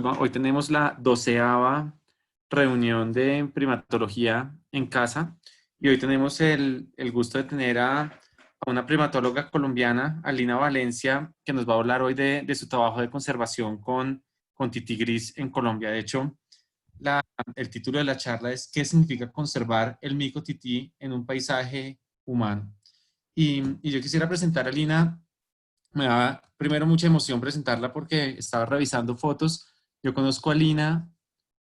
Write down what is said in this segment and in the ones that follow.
Hoy tenemos la 12ª reunión de primatología en casa y hoy tenemos el gusto de tener a una primatóloga colombiana, Alina Valencia, que nos va a hablar hoy de su trabajo de conservación con tití gris en Colombia. De hecho, el título de la charla es ¿qué significa conservar el mico tití en un paisaje humano? Y yo quisiera presentar a Alina. Me da primero mucha emoción presentarla porque estaba revisando fotos. Yo conozco a Lina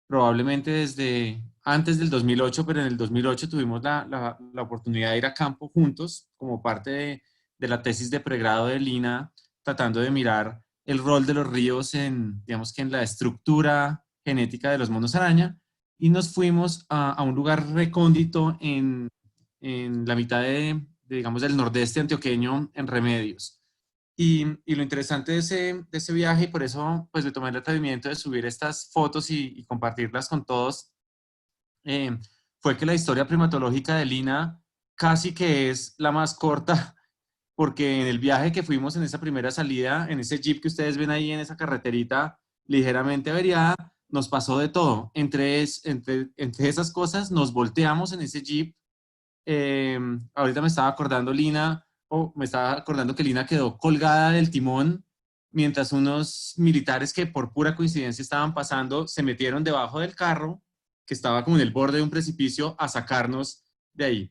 probablemente desde antes del 2008, pero en el 2008 tuvimos la oportunidad de ir a campo juntos como parte de la tesis de pregrado de Lina, tratando de mirar el rol de los ríos en, digamos que en la estructura genética de los monos araña, y nos fuimos a un lugar recóndito en la mitad digamos, del nordeste antioqueño, en Remedios. Y lo interesante de ese viaje, y por eso pues le tomé el atrevimiento de subir estas fotos y compartirlas con todos, eh, fue que la historia primatológica de Lina casi que es la más corta, porque en el viaje que fuimos en esa primera salida, en ese jeep que ustedes ven ahí en esa carreterita ligeramente averiada, nos pasó de todo. Entre esas cosas nos volteamos en ese jeep. Ahorita me estaba acordando Lina, o me estaba acordando que Lina quedó colgada del timón mientras unos militares que por pura coincidencia estaban pasando se metieron debajo del carro que estaba como en el borde de un precipicio a sacarnos de ahí.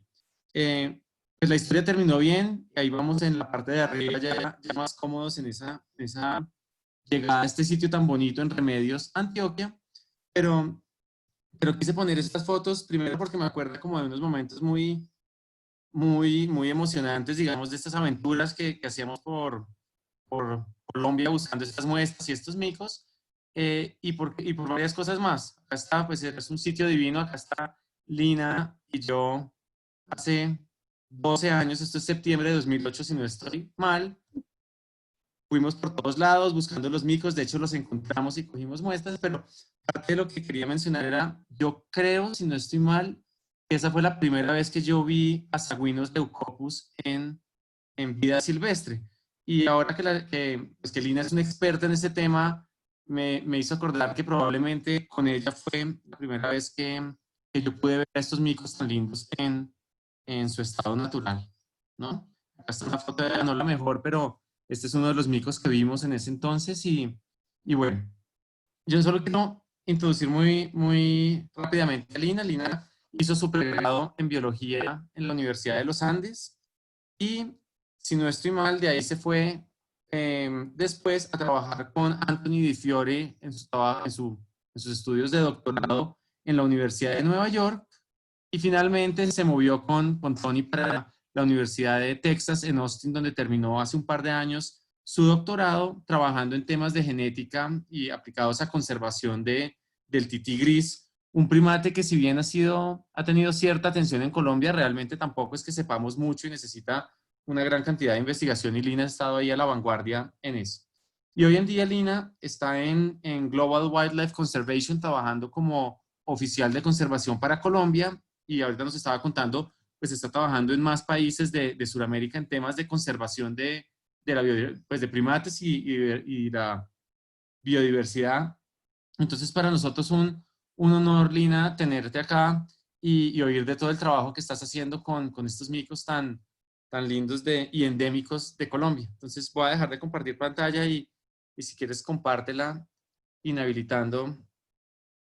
Pues la historia terminó bien, y ahí vamos en la parte de arriba ya más cómodos en esa llegada a este sitio tan bonito en Remedios, Antioquia, pero, pero quise poner estas fotos primero porque me acuerdo como de unos momentos muy emocionantes, digamos, de estas aventuras que hacíamos por Colombia buscando estas muestras y estos micos, y por varias cosas más. Acá está, pues es un sitio divino, acá está Lina y yo hace 12 años, esto es septiembre de 2008 si no estoy mal, fuimos por todos lados buscando los micos, de hecho los encontramos y cogimos muestras, pero parte de lo que quería mencionar era, yo creo, si no estoy mal, que esa fue la primera vez que yo vi a Sagwinos leucopus en vida silvestre. Y ahora pues que Lina es una experta en este tema, me hizo acordar que probablemente con ella fue la primera vez que yo pude ver a estos micos tan lindos en su estado natural, ¿no? Acá está una foto de ella, no la mejor, pero este es uno de los micos que vimos en ese entonces y bueno, yo solo quiero introducir muy rápidamente a Lina. Lina hizo su pregrado en biología en la Universidad de los Andes y, si no estoy mal, de ahí se fue después a trabajar con Anthony Di Fiore en sus estudios de doctorado en la Universidad de Nueva York, y finalmente se movió con Tony para la Universidad de Texas en Austin, donde terminó hace un par de años su doctorado trabajando en temas de genética y aplicados a conservación del tití gris, un primate que, si bien ha tenido cierta atención en Colombia, realmente tampoco es que sepamos mucho y necesita una gran cantidad de investigación, y Lina ha estado ahí a la vanguardia en eso. Y hoy en día Lina está en Global Wildlife Conservation trabajando como oficial de conservación para Colombia, y ahorita nos estaba contando, pues está trabajando en más países de Sudamérica en temas de conservación pues de primates y la biodiversidad. Entonces, para nosotros un honor, Lina, tenerte acá y oír de todo el trabajo que estás haciendo con estos micos tan lindos y endémicos de Colombia. Entonces, voy a dejar de compartir pantalla y si quieres, compártela inhabilitando,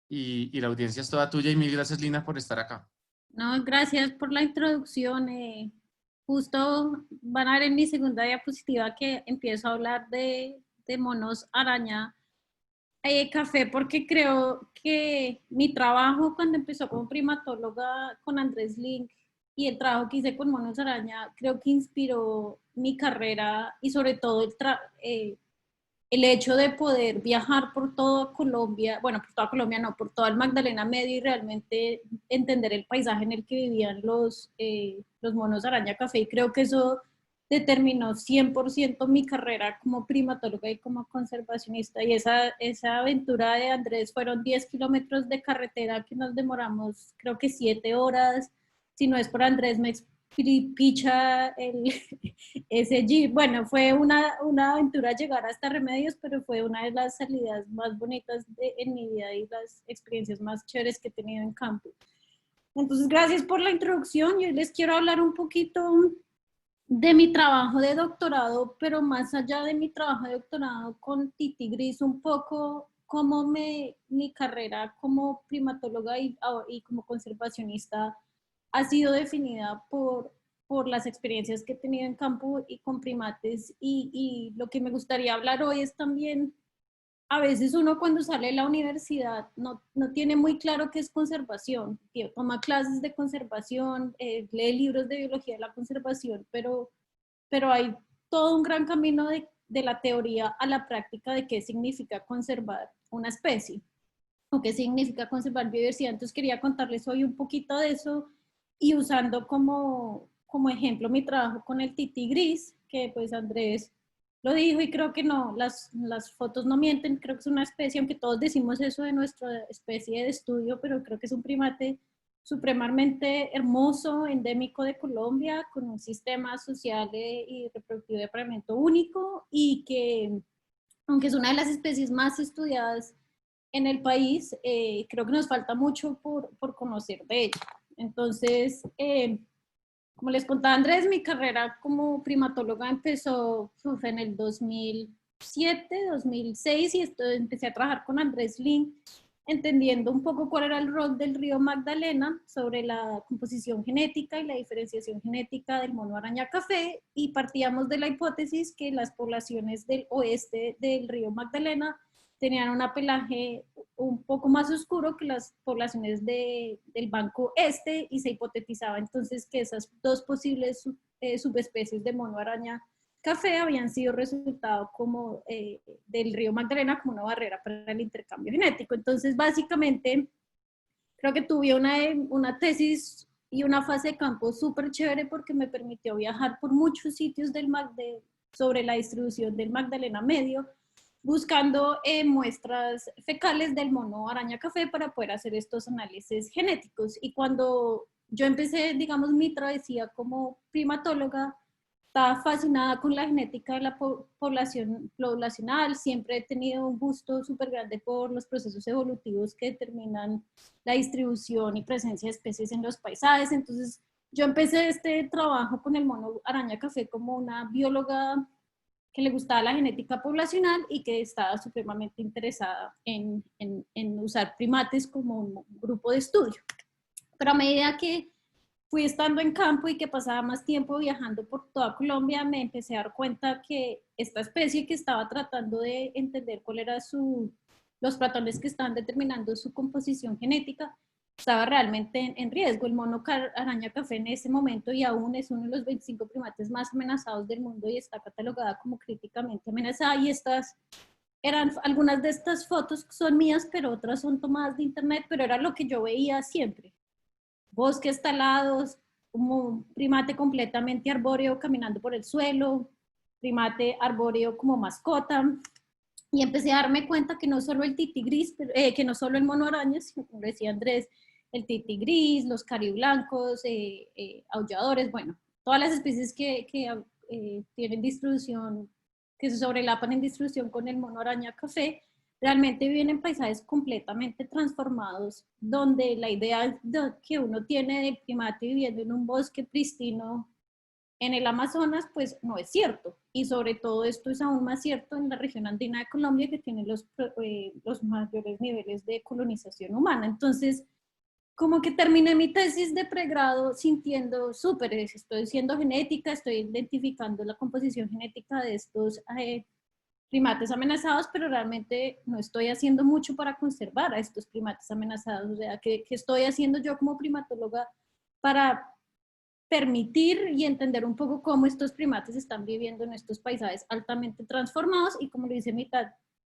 y la audiencia es toda tuya. Y mil gracias, Lina, por estar acá. No, gracias por la introducción. Justo van a ver en mi segunda diapositiva que empiezo a hablar de monos araña café, porque creo que mi trabajo cuando empezó como primatóloga con Andrés Link y el trabajo que hice con monos araña, creo que inspiró mi carrera y sobre todo el hecho de poder viajar por toda Colombia, bueno, por toda Colombia no, por toda el Magdalena Medio y realmente entender el paisaje en el que vivían los monos araña café. Y creo que eso determinó 100% mi carrera como primatóloga y como conservacionista. Y esa aventura de Andrés fueron 10 kilómetros de carretera que nos demoramos, creo que 7 horas. Si no es por Andrés, Picha, ese jeep. Bueno, fue una aventura llegar hasta Remedios, pero fue una de las salidas más bonitas en mi vida y las experiencias más chéveres que he tenido en campo. Entonces, gracias por la introducción. Yo les quiero hablar un poquito de mi trabajo de doctorado, pero más allá de mi trabajo de doctorado con Titi Gris, un poco cómo mi carrera como primatóloga y como conservacionista ha sido definida por las experiencias que he tenido en campo y con primates. Y lo que me gustaría hablar hoy es también, a veces uno cuando sale de la universidad no tiene muy claro qué es conservación, toma clases de conservación, lee libros de biología de la conservación, pero hay todo un gran camino de la teoría a la práctica de qué significa conservar una especie o qué significa conservar biodiversidad. Entonces quería contarles hoy un poquito de eso y usando como ejemplo mi trabajo con el tití gris, que pues Andrés lo dijo y creo que no, las fotos no mienten, creo que es una especie, aunque todos decimos eso de nuestra especie de estudio, pero creo que es un primate supremamente hermoso, endémico de Colombia, con un sistema social y reproductivo de apareamiento único y que, aunque es una de las especies más estudiadas en el país, creo que nos falta mucho por conocer de ella. Entonces, como les contaba Andrés, mi carrera como primatóloga empezó en el 2007, 2006 y empecé a trabajar con Andrés Lin, entendiendo un poco cuál era el rol del río Magdalena sobre la composición genética y la diferenciación genética del mono araña café, y partíamos de la hipótesis que las poblaciones del oeste del río Magdalena tenían un pelaje un poco más oscuro que las poblaciones del Banco Este, y se hipotetizaba entonces que esas dos posibles subespecies de mono araña café habían sido resultado como del río Magdalena como una barrera para el intercambio genético. Entonces, básicamente, creo que tuve una tesis y una fase de campo súper chévere porque me permitió viajar por muchos sitios sobre la distribución del Magdalena Medio, buscando muestras fecales del mono araña café para poder hacer estos análisis genéticos. Y cuando yo empecé, digamos, mi travesía como primatóloga, estaba fascinada con la genética de la población poblacional, siempre he tenido un gusto súper grande por los procesos evolutivos que determinan la distribución y presencia de especies en los paisajes. Entonces yo empecé este trabajo con el mono araña café como una bióloga que le gustaba la genética poblacional y que estaba supremamente interesada en usar primates como un grupo de estudio. Pero a medida que fui estando en campo y que pasaba más tiempo viajando por toda Colombia, me empecé a dar cuenta que esta especie que estaba tratando de entender cuál era los patrones que estaban determinando su composición genética, estaba realmente en riesgo. El mono araña café en ese momento y aún es uno de los 25 primates más amenazados del mundo y está catalogada como críticamente amenazada. Y algunas de estas fotos son mías, pero otras son tomadas de internet, pero era lo que yo veía siempre. Bosques talados, como un primate completamente arbóreo caminando por el suelo, primate arbóreo como mascota. Y empecé a darme cuenta que no solo el tití gris, que no solo el mono araña, sino, como decía Andrés, el tití gris, los cariblancos, aulladores, bueno, todas las especies que tienen distribución, que se sobrelapan en distribución con el mono araña café, realmente viven en paisajes completamente transformados, donde la idea que uno tiene del primate viviendo en un bosque pristino en el Amazonas, pues no es cierto. Y sobre todo esto es aún más cierto en la región andina de Colombia, que tiene los mayores niveles de colonización humana. Entonces, como que terminé mi tesis de pregrado sintiendo súper, estoy haciendo genética, estoy identificando la composición genética de estos primates amenazados, pero realmente no estoy haciendo mucho para conservar a estos primates amenazados. O sea, ¿qué estoy haciendo yo como primatóloga para permitir y entender un poco cómo estos primates están viviendo en estos paisajes altamente transformados? Y como lo dice mi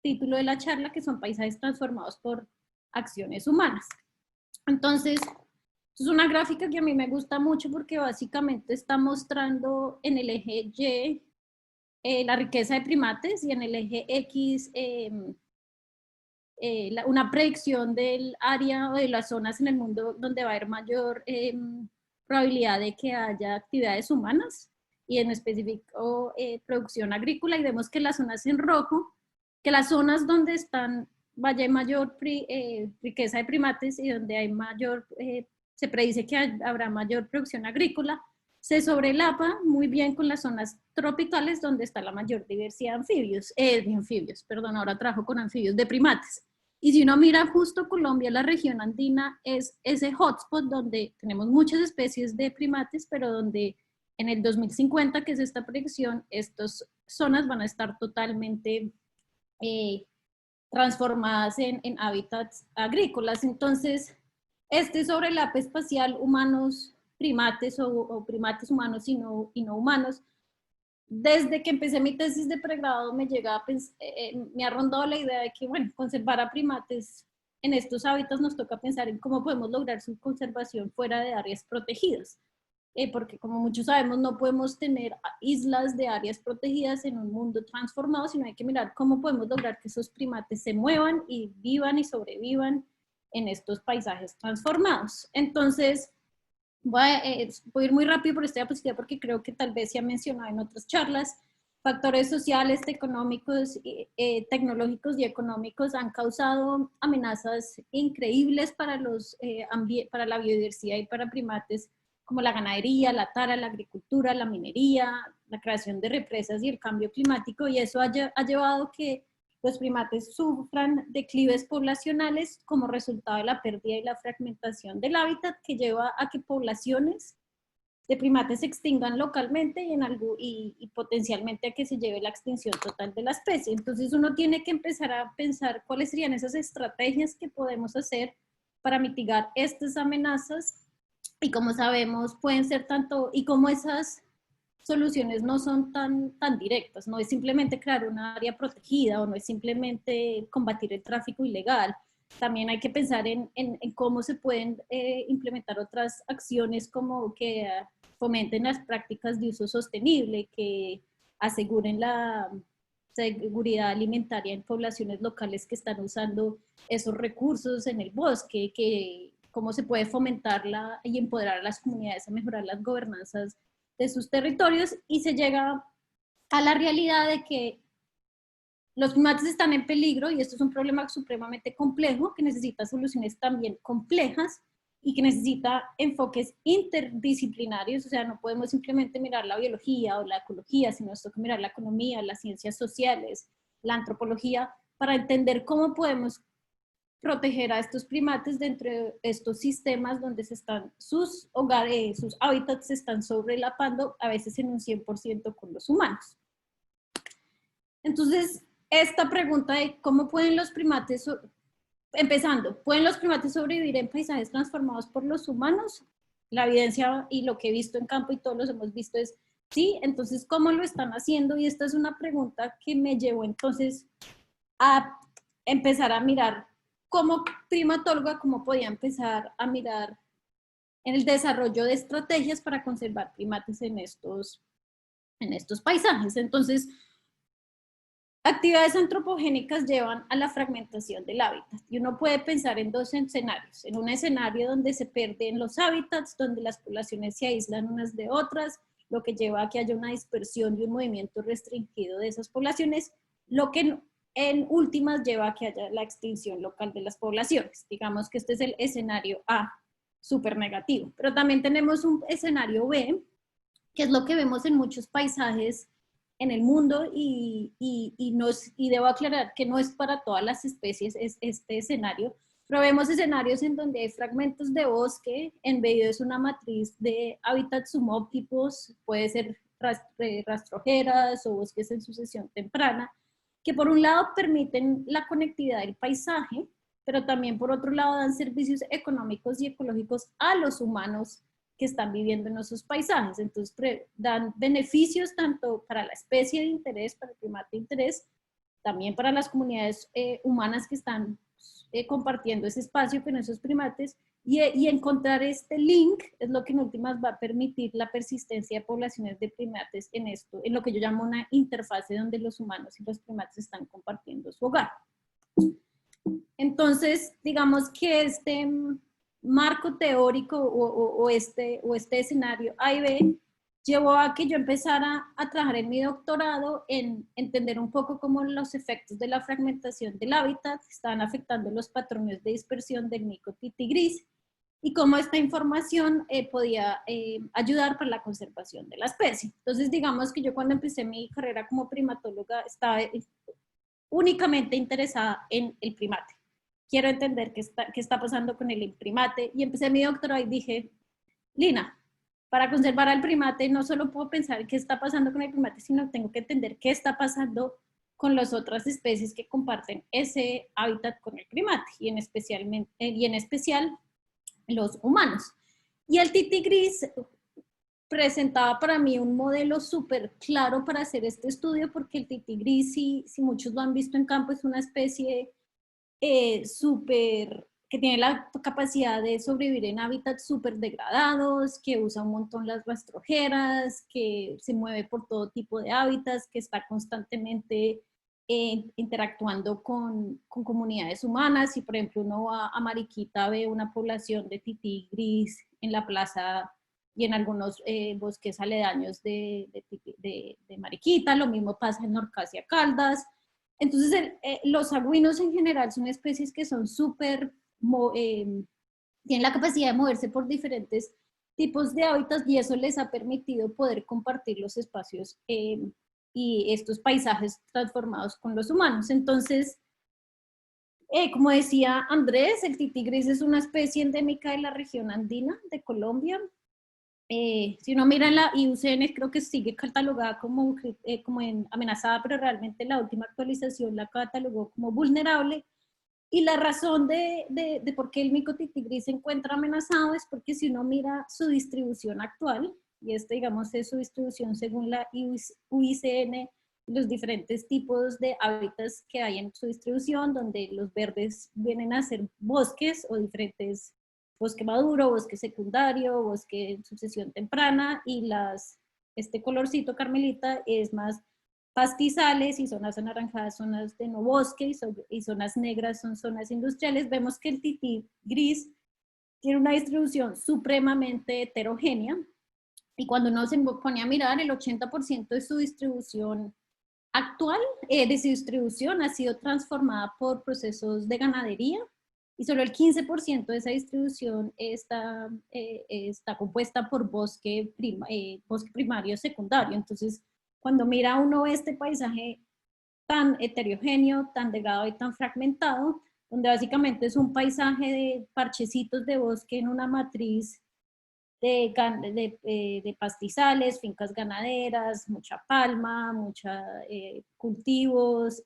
título de la charla, que son paisajes transformados por acciones humanas. Entonces, es una gráfica que a mí me gusta mucho porque básicamente está mostrando en el eje Y la riqueza de primates y en el eje X una predicción del área o de las zonas en el mundo donde va a haber mayor probabilidad de que haya actividades humanas y en específico producción agrícola, y vemos que las zonas en rojo, que las zonas donde hay mayor riqueza de primates y donde hay mayor, se predice que habrá mayor producción agrícola, se sobrelapa muy bien con las zonas tropicales donde está la mayor diversidad de anfibios, perdón, ahora trabajo con anfibios, de primates. Y si uno mira justo Colombia, la región andina es ese hotspot donde tenemos muchas especies de primates, pero donde en el 2050, que es esta proyección, estas zonas van a estar totalmente transformadas en hábitats agrícolas. Entonces, este sobrelape espacial humanos, primates o primates humanos y no humanos, desde que empecé mi tesis de pregrado me ha rondado la idea de que, bueno, conservar a primates en estos hábitats nos toca pensar en cómo podemos lograr su conservación fuera de áreas protegidas. Porque como muchos sabemos, no podemos tener islas de áreas protegidas en un mundo transformado, sino hay que mirar cómo podemos lograr que esos primates se muevan y vivan y sobrevivan en estos paisajes transformados. Entonces, voy a ir muy rápido por esta diapositiva porque creo que tal vez se ha mencionado en otras charlas. Factores sociales, económicos, tecnológicos y económicos han causado amenazas increíbles para la biodiversidad y para primates, como la ganadería, la tala, la agricultura, la minería, la creación de represas y el cambio climático, y eso ha llevado que los primates sufran declives poblacionales como resultado de la pérdida y la fragmentación del hábitat, que lleva a que poblaciones de primates se extingan localmente y potencialmente a que se lleve la extinción total de la especie. Entonces uno tiene que empezar a pensar cuáles serían esas estrategias que podemos hacer para mitigar estas amenazas, y como sabemos pueden ser tanto, y como esas soluciones no son tan directas, no es simplemente crear una área protegida o no es simplemente combatir el tráfico ilegal. También hay que pensar en cómo se pueden implementar otras acciones como que fomenten las prácticas de uso sostenible, que aseguren la seguridad alimentaria en poblaciones locales que están usando esos recursos en el bosque, que cómo se puede fomentarla y empoderar a las comunidades a mejorar las gobernanzas de sus territorios, y se llega a la realidad de que los primates están en peligro y esto es un problema supremamente complejo que necesita soluciones también complejas y que necesita enfoques interdisciplinarios. O sea, no podemos simplemente mirar la biología o la ecología, sino nos toca mirar la economía, las ciencias sociales, la antropología, para entender cómo podemos proteger a estos primates dentro de estos sistemas donde sus hogares, sus hábitats se están sobrelapando, a veces en un 100% con los humanos. Entonces, esta pregunta de cómo pueden los primates, ¿pueden los primates sobrevivir en paisajes transformados por los humanos? La evidencia y lo que he visto en campo y todos los hemos visto es sí. Entonces, ¿cómo lo están haciendo? Y esta es una pregunta que me llevó entonces a empezar a mirar como primatóloga, cómo podía empezar a mirar en el desarrollo de estrategias para conservar primates en estos paisajes. Entonces, actividades antropogénicas llevan a la fragmentación del hábitat, y uno puede pensar en dos escenarios: en un escenario donde se pierden los hábitats, donde las poblaciones se aíslan unas de otras, lo que lleva a que haya una dispersión y un movimiento restringido de esas poblaciones, lo que en últimas lleva a que haya la extinción local de las poblaciones. Digamos que este es el escenario A, súper negativo. Pero también tenemos un escenario B, que es lo que vemos en muchos paisajes en el mundo, y debo aclarar que no es para todas las especies este escenario, pero vemos escenarios en donde hay fragmentos de bosque, en medio es una matriz de hábitats subópticos, puede ser rastrojeras o bosques en sucesión temprana, que por un lado permiten la conectividad del paisaje, pero también por otro lado dan servicios económicos y ecológicos a los humanos que están viviendo en esos paisajes. Entonces dan beneficios tanto para la especie de interés, para el primate de interés, también para las comunidades humanas que están compartiendo ese espacio con esos primates, y encontrar este link es lo que en últimas va a permitir la persistencia de poblaciones de primates en lo que yo llamo una interfase donde los humanos y los primates están compartiendo su hogar. Entonces, digamos que marco teórico o este escenario A y B llevó a que yo empezara a trabajar en mi doctorado en entender un poco cómo los efectos de la fragmentación del hábitat estaban afectando los patrones de dispersión del mico tití gris y cómo esta información podía ayudar para la conservación de la especie. Entonces, digamos que yo cuando empecé mi carrera como primatóloga estaba únicamente interesada en el primate. Quiero entender qué está pasando con el primate y empecé mi doctorado y dije, Lina, para conservar al primate no solo puedo pensar qué está pasando con el primate, sino tengo que entender qué está pasando con las otras especies que comparten ese hábitat con el primate y en especial los humanos. Y el tití gris presentaba para mí un modelo súper claro para hacer este estudio, porque el tití gris, si muchos lo han visto en campo, es una especie súper que tiene la capacidad de sobrevivir en hábitats súper degradados, que usa un montón las rastrojeras, que se mueve por todo tipo de hábitats, que está constantemente interactuando con comunidades humanas. Si por ejemplo uno va a Mariquita, ve una población de tití gris en la plaza y en algunos bosques aledaños de Mariquita, lo mismo pasa en Norcasia Caldas. Entonces, los sagüinos en general son especies que son súper, tienen la capacidad de moverse por diferentes tipos de hábitats y eso les ha permitido poder compartir los espacios y estos paisajes transformados con los humanos. Entonces, como decía Andrés, el tití gris es una especie endémica de la región andina de Colombia. Si uno mira en la IUCN, creo que sigue catalogada como amenazada, pero realmente la última actualización la catalogó como vulnerable. Y la razón de por qué el mico tití gris se encuentra amenazado es porque si uno mira su distribución actual, y digamos es su distribución según la IUCN, los diferentes tipos de hábitats que hay en su distribución, donde los verdes vienen a ser bosques o diferentes bosque maduro, bosque secundario, bosque en sucesión temprana, y este colorcito carmelita es más pastizales y zonas anaranjadas, zonas de no bosque y zonas negras son zonas industriales. Vemos que el tití gris tiene una distribución supremamente heterogénea y cuando uno se pone a mirar el 80% de su distribución actual, de su distribución ha sido transformada por procesos de ganadería y solo el 15% de esa distribución está compuesta por bosque primario secundario. Entonces, cuando mira uno este paisaje tan heterogéneo, tan delgado y tan fragmentado, donde básicamente es un paisaje de parchecitos de bosque en una matriz de pastizales, fincas ganaderas, mucha palma, muchos cultivos,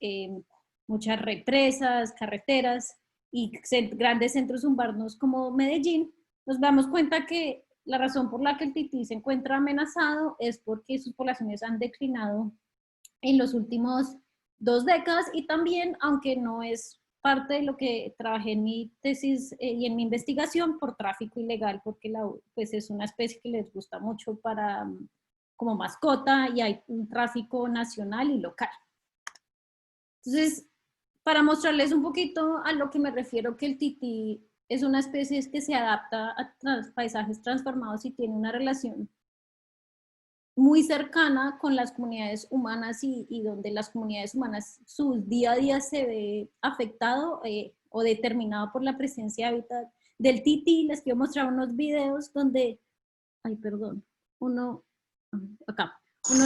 muchas represas, carreteras y grandes centros urbanos como Medellín, nos damos cuenta que la razón por la que el tití se encuentra amenazado es porque sus poblaciones han declinado en los últimos 2 décadas y también, aunque no es parte de lo que trabajé en mi tesis y en mi investigación, por tráfico ilegal, porque pues es una especie que les gusta mucho como mascota y hay un tráfico nacional y local. Entonces, para mostrarles un poquito a lo que me refiero, que el tití es una especie que se adapta a paisajes transformados y tiene una relación muy cercana con las comunidades humanas y donde las comunidades humanas, su día a día se ve afectado o determinado por la presencia de hábitat del tití. Les quiero mostrar unos videos donde, uno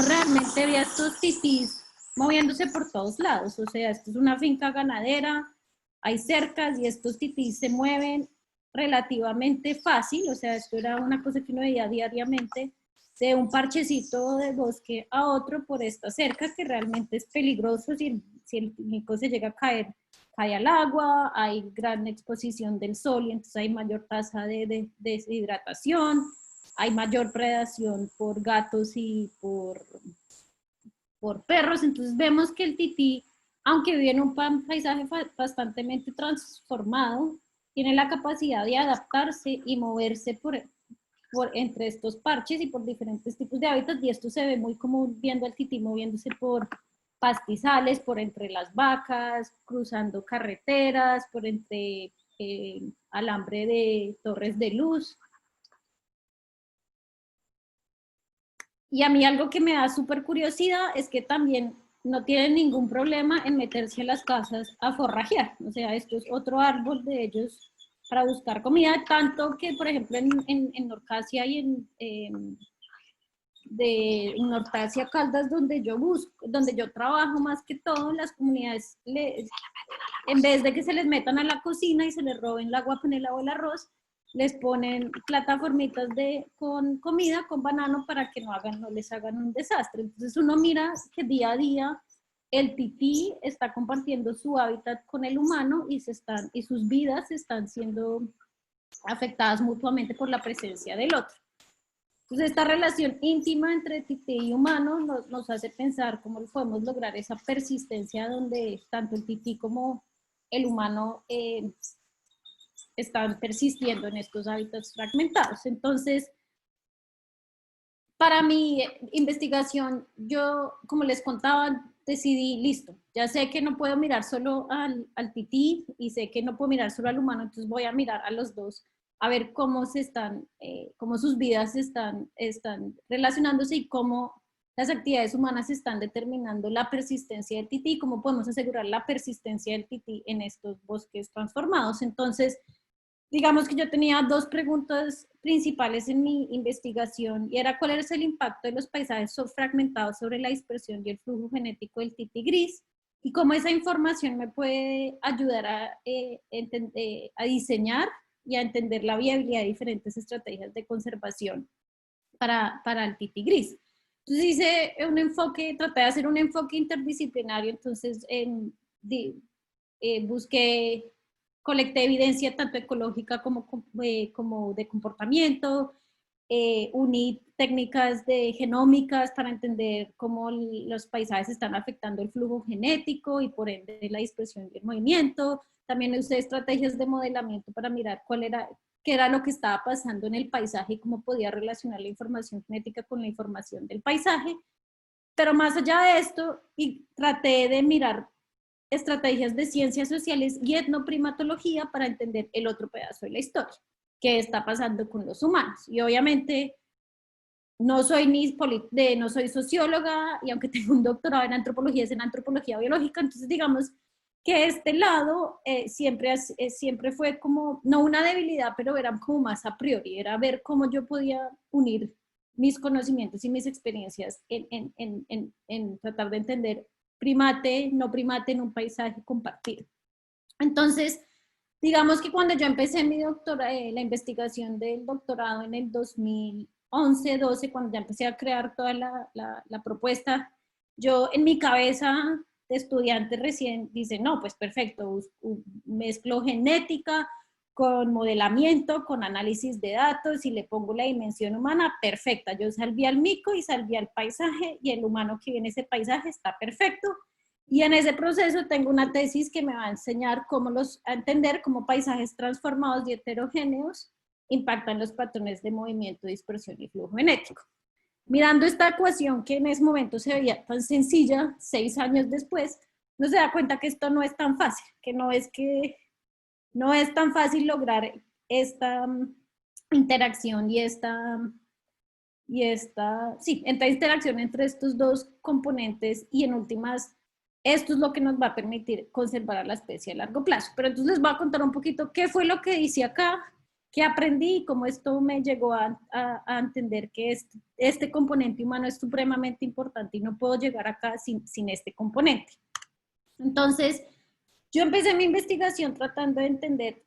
realmente ve a estos titís moviéndose por todos lados. O sea, esto es una finca ganadera, hay cercas y estos titís se mueven relativamente fácil. O sea, esto era una cosa que uno veía diariamente, de un parchecito de bosque a otro por esta cerca, que realmente es peligroso. Si el mico se llega a caer, cae al agua, hay gran exposición del sol y entonces hay mayor tasa de deshidratación, hay mayor predación por gatos y por perros. Entonces vemos que el tití, aunque vive en un paisaje bastante transformado, tiene la capacidad de adaptarse y moverse entre estos parches y por diferentes tipos de hábitats, y esto se ve muy común viendo al tití moviéndose por pastizales, por entre las vacas, cruzando carreteras, por entre alambre de torres de luz. Y a mí algo que me da súper curiosidad es que también no tienen ningún problema en meterse a las casas a forrajear. O sea, esto es otro árbol de ellos para buscar comida, tanto que, por ejemplo, en Norcasia y en Nortasia Caldas, donde yo trabajo más que todo, las comunidades, en vez de que se les metan a la cocina y se les roben la guapanela o el arroz, les ponen plataformitas con comida, con banano, para que no les hagan un desastre. Entonces uno mira que día a día el tití está compartiendo su hábitat con el humano y sus vidas están siendo afectadas mutuamente por la presencia del otro. Entonces esta relación íntima entre tití y humano nos hace pensar cómo podemos lograr esa persistencia donde tanto el tití como el humano están persistiendo en estos hábitats fragmentados. Entonces, para mi investigación, yo, como les contaba, decidí, listo, ya sé que no puedo mirar solo al tití y sé que no puedo mirar solo al humano, entonces voy a mirar a los dos, a ver cómo cómo sus vidas están relacionándose y cómo las actividades humanas están determinando la persistencia del tití, cómo podemos asegurar la persistencia del tití en estos bosques transformados. Entonces, digamos que yo tenía dos preguntas principales en mi investigación, y era cuál es el impacto de los paisajes fragmentados sobre la dispersión y el flujo genético del tití gris, y cómo esa información me puede ayudar a diseñar y a entender la viabilidad de diferentes estrategias de conservación para el tití gris. Entonces traté de hacer un enfoque interdisciplinario. Entonces colecté evidencia tanto ecológica como de comportamiento, uní técnicas de genómicas para entender cómo los paisajes están afectando el flujo genético y por ende la dispersión y el movimiento. También usé estrategias de modelamiento para mirar qué era lo que estaba pasando en el paisaje y cómo podía relacionar la información genética con la información del paisaje. Pero más allá de esto, y traté de mirar estrategias de ciencias sociales y etnoprimatología para entender el otro pedazo de la historia, qué está pasando con los humanos. Y obviamente no soy socióloga, y aunque tengo un doctorado en antropología, es en antropología biológica. Entonces digamos que este lado siempre fue como, no una debilidad, pero era como más a priori, era ver cómo yo podía unir mis conocimientos y mis experiencias en tratar de entender primate, no primate en un paisaje compartido. Entonces, digamos que cuando yo empecé la investigación del doctorado en el 2011-12, cuando ya empecé a crear toda la propuesta, yo en mi cabeza de estudiante recién dice, no, pues perfecto, mezclo genética con modelamiento, con análisis de datos, y le pongo la dimensión humana, perfecta. Yo salvé al mico y salvé al paisaje, y el humano que vive en ese paisaje está perfecto. Y en ese proceso tengo una tesis que me va a enseñar a entender cómo paisajes transformados y heterogéneos impactan los patrones de movimiento, dispersión y flujo genético. Mirando esta ecuación que en ese momento se veía tan sencilla, 6 años después, uno se da cuenta que esto no es tan fácil, que no es tan fácil lograr esta interacción y esta interacción entre estos dos componentes, y en últimas, esto es lo que nos va a permitir conservar a la especie a largo plazo. Pero entonces les voy a contar un poquito qué fue lo que hice acá, qué aprendí y cómo esto me llegó a entender que este componente humano es supremamente importante y no puedo llegar acá sin este componente. Entonces, yo empecé mi investigación tratando de entender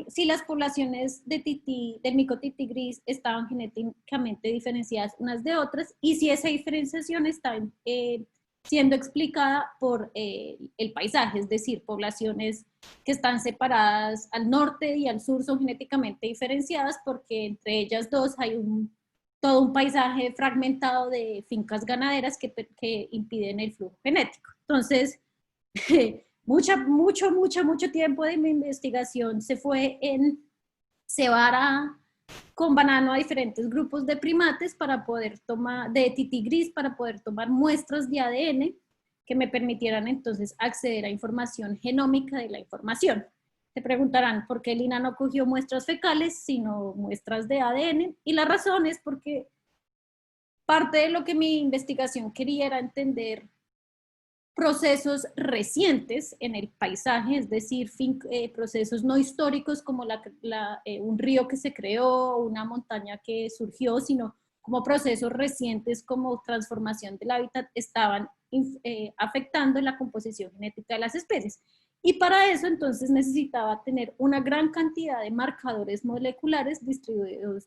si las poblaciones de tití, del micotití gris, estaban genéticamente diferenciadas unas de otras, y si esa diferenciación está siendo explicada por el paisaje, es decir, poblaciones que están separadas al norte y al sur son genéticamente diferenciadas porque entre ellas dos hay todo un paisaje fragmentado de fincas ganaderas que impiden el flujo genético. Entonces, mucho tiempo de mi investigación se fue en cebar con banano a diferentes grupos de primates de tití gris, para poder tomar muestras de ADN que me permitieran entonces acceder a información genómica de la información. te preguntarán por qué Lina no cogió muestras fecales, sino muestras de ADN, y la razón es porque parte de lo que mi investigación quería era entender procesos recientes en el paisaje, es decir, procesos no históricos como un río que se creó, una montaña que surgió, sino como procesos recientes como transformación del hábitat estaban afectando la composición genética de las especies. Y para eso entonces necesitaba tener una gran cantidad de marcadores moleculares distribuidos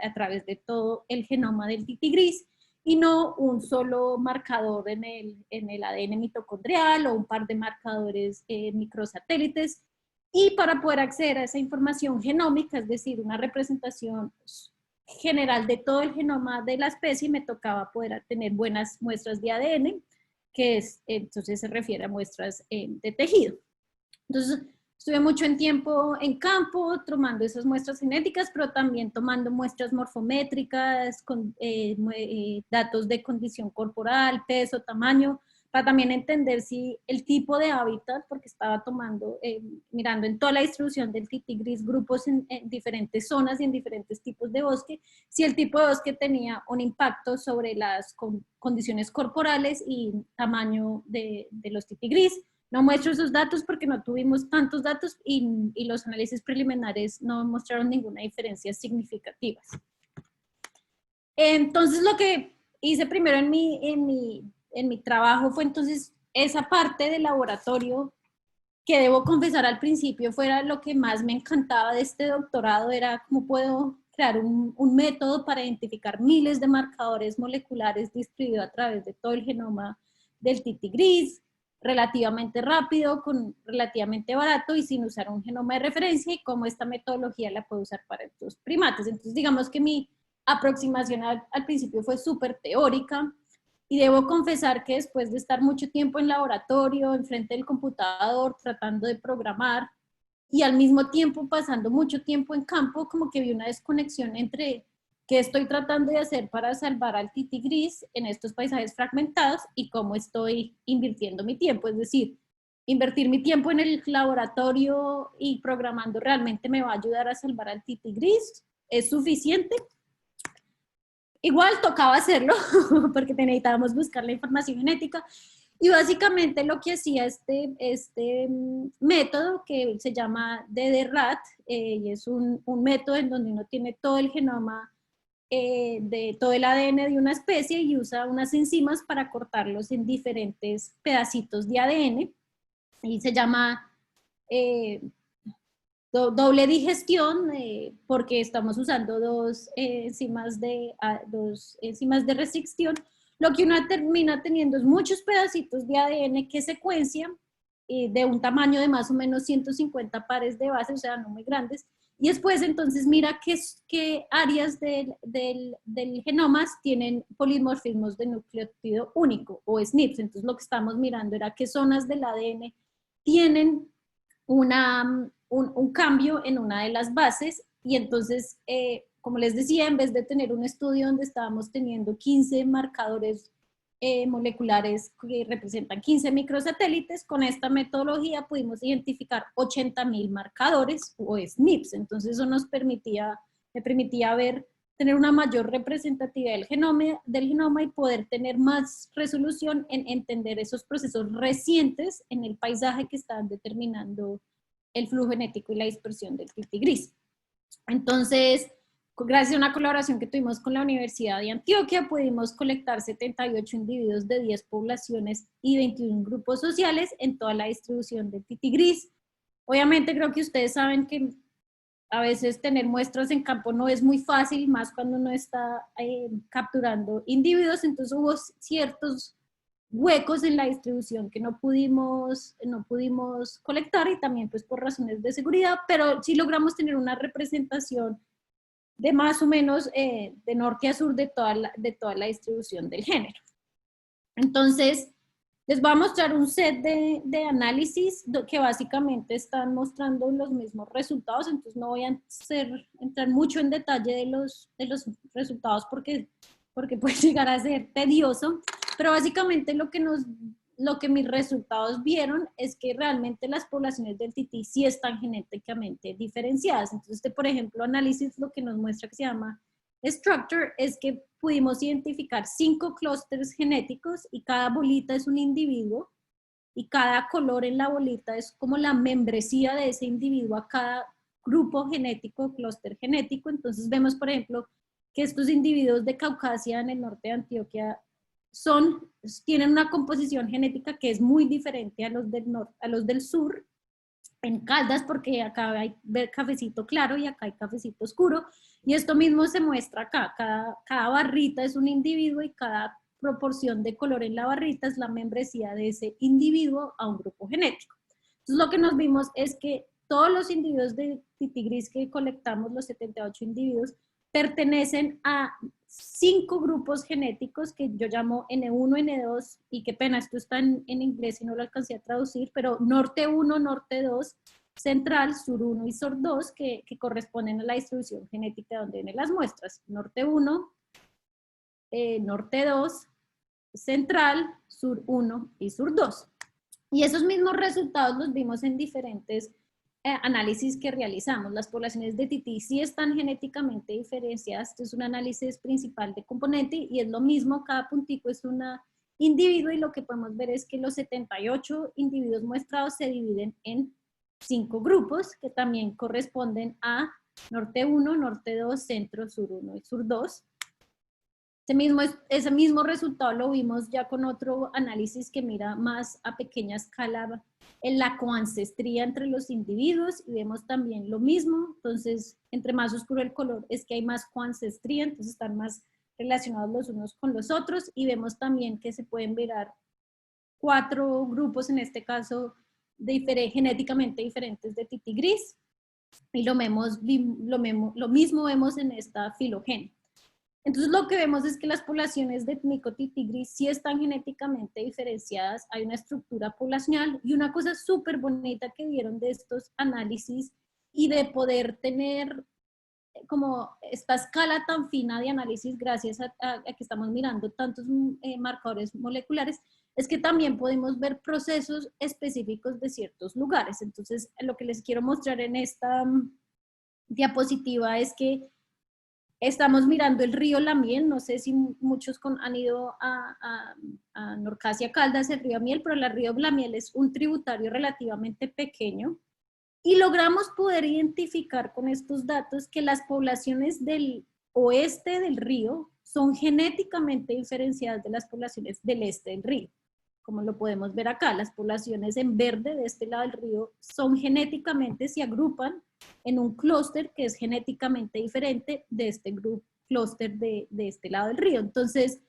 a través de todo el genoma del tití gris, y no un solo marcador en el ADN mitocondrial o un par de marcadores microsatélites. Y para poder acceder a esa información genómica, es decir, una representación general de todo el genoma de la especie, me tocaba poder tener buenas muestras de ADN, que entonces se refiere a muestras de tejido. Entonces, estuve mucho en tiempo en campo tomando esas muestras genéticas, pero también tomando muestras morfométricas, con datos de condición corporal, peso, tamaño, para también entender si el tipo de hábitat, porque estaba tomando, mirando en toda la distribución del tití gris, grupos en diferentes zonas y en diferentes tipos de bosque, si el tipo de bosque tenía un impacto sobre las condiciones corporales y tamaño de los tití gris. No muestro esos datos porque no tuvimos tantos datos y los análisis preliminares no mostraron ninguna diferencia significativa. Entonces, lo que hice primero en mi trabajo fue entonces esa parte del laboratorio que debo confesar al principio fuera lo que más me encantaba de este doctorado, era cómo puedo crear un método para identificar miles de marcadores moleculares distribuidos a través de todo el genoma del tití gris, relativamente rápido, relativamente barato y sin usar un genoma de referencia, y cómo esta metodología la puedo usar para estos primates. Entonces, digamos que mi aproximación al principio fue súper teórica, y debo confesar que después de estar mucho tiempo en laboratorio, enfrente del computador, tratando de programar, y al mismo tiempo pasando mucho tiempo en campo, como que vi una desconexión entre qué estoy tratando de hacer para salvar al tití gris en estos paisajes fragmentados y cómo estoy invirtiendo mi tiempo. Es decir, invertir mi tiempo en el laboratorio y programando realmente me va a ayudar a salvar al tití gris. ¿Es suficiente? Igual tocaba hacerlo porque necesitábamos buscar la información genética, y básicamente lo que hacía este método que se llama DDRAT, y es un método en donde uno tiene todo el genoma de todo el ADN de una especie y usa unas enzimas para cortarlos en diferentes pedacitos de ADN, y se llama doble digestión, porque estamos usando dos enzimas de restricción. Lo que uno termina teniendo es muchos pedacitos de ADN que secuencia de un tamaño de más o menos 150 pares de bases, o sea, no muy grandes, y después entonces mira qué áreas del genoma tienen polimorfismos de nucleótido único, o SNPs. Entonces lo que estamos mirando era qué zonas del ADN tienen un cambio en una de las bases, y entonces, como les decía, en vez de tener un estudio donde estábamos teniendo 15 marcadores moleculares que representan 15 microsatélites, con esta metodología pudimos identificar 80.000 marcadores o SNPs. Entonces eso me permitía tener una mayor representatividad del genoma y poder tener más resolución en entender esos procesos recientes en el paisaje que están determinando el flujo genético y la dispersión del tití gris. Entonces, gracias a una colaboración que tuvimos con la Universidad de Antioquia, pudimos colectar 78 individuos de 10 poblaciones y 21 grupos sociales en toda la distribución del tití gris. Obviamente creo que ustedes saben que a veces tener muestras en campo no es muy fácil, más cuando uno está capturando individuos, entonces hubo ciertos huecos en la distribución que no pudimos colectar, y también pues por razones de seguridad, pero sí logramos tener una representación de más o menos de norte a sur de toda la distribución del género. Entonces, les voy a mostrar un set de análisis que básicamente están mostrando los mismos resultados, entonces no voy a entrar mucho en detalle de los resultados porque puede llegar a ser tedioso, pero básicamente lo que nos lo que mis resultados vieron es que realmente las poblaciones del tití sí están genéticamente diferenciadas. Entonces, por ejemplo, análisis lo que nos muestra que se llama Structure es que pudimos identificar 5 clústeres genéticos y cada bolita es un individuo y cada color en la bolita es como la membresía de ese individuo a cada grupo genético, clúster genético. Entonces vemos, por ejemplo, que estos individuos de Caucasia en el norte de Antioquia tienen una composición genética que es muy diferente a los del norte, a los del sur, en Caldas, porque acá hay cafecito claro y acá hay cafecito oscuro, y esto mismo se muestra acá, cada barrita es un individuo y cada proporción de color en la barrita es la membresía de ese individuo a un grupo genético. Entonces lo que nos vimos es que todos los individuos de tití gris que colectamos, los 78 individuos, pertenecen a 5 grupos genéticos que yo llamo N1, N2, y qué pena, esto está en inglés y no lo alcancé a traducir, pero norte 1, norte 2, central, sur 1 y sur 2, que corresponden a la distribución genética donde vienen las muestras. Norte 1, norte 2, central, sur 1 y sur 2. Y esos mismos resultados los vimos en diferentes análisis que realizamos. Las poblaciones de tití sí están genéticamente diferenciadas. Esto es un análisis principal de componente y es lo mismo, cada puntico es un individuo y lo que podemos ver es que los 78 individuos muestrados se dividen en 5 grupos que también corresponden a norte 1, norte 2, centro, sur 1 y sur 2. Ese mismo resultado lo vimos ya con otro análisis que mira más a pequeña escala en la coancestría entre los individuos y vemos también lo mismo. Entonces, entre más oscuro el color es que hay más coancestría, entonces están más relacionados los unos con los otros y vemos también que se pueden ver 4 grupos, en este caso genéticamente diferentes de tití gris y lo mismo vemos en esta filogenia. Entonces lo que vemos es que las poblaciones de micotití gris sí están genéticamente diferenciadas, hay una estructura poblacional y una cosa súper bonita que vieron de estos análisis y de poder tener como esta escala tan fina de análisis gracias a que estamos mirando tantos marcadores moleculares, es que también podemos ver procesos específicos de ciertos lugares. Entonces lo que les quiero mostrar en esta diapositiva es que estamos mirando el río Lamiel, no sé si muchos han ido a Norcasia Caldas, el río Miel, pero el río Lamiel es un tributario relativamente pequeño y logramos poder identificar con estos datos que las poblaciones del oeste del río son genéticamente diferenciadas de las poblaciones del este del río. Como lo podemos ver acá, las poblaciones en verde de este lado del río son genéticamente, se agrupan en un clúster que es genéticamente diferente de este clúster de este lado del río. Entonces,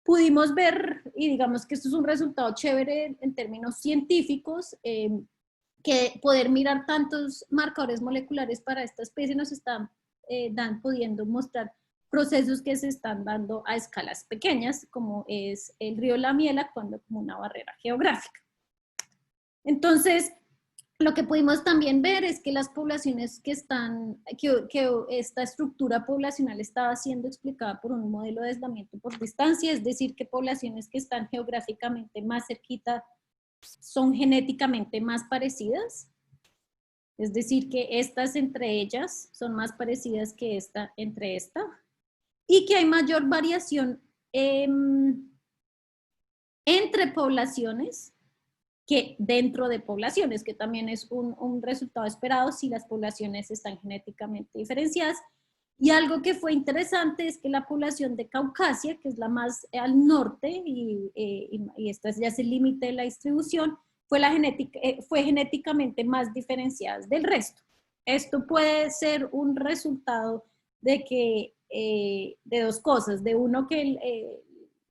pudimos ver, y digamos que esto es un resultado chévere en términos científicos, que poder mirar tantos marcadores moleculares para esta especie nos están pudiendo mostrar procesos que se están dando a escalas pequeñas, como es el río Lamiel actuando como una barrera geográfica. Entonces, lo que pudimos también ver es que las poblaciones que esta estructura poblacional estaba siendo explicada por un modelo de aislamiento por distancia, es decir, que poblaciones que están geográficamente más cerquita son genéticamente más parecidas, es decir, que estas entre ellas son más parecidas que esta entre esta, y que hay mayor variación entre poblaciones que dentro de poblaciones, que también es un resultado esperado si las poblaciones están genéticamente diferenciadas. Y algo que fue interesante es que la población de Caucasia, que es la más al norte, y esta ya es el límite de la distribución, fue genéticamente más diferenciada del resto. Esto puede ser un resultado de que de dos cosas, de uno que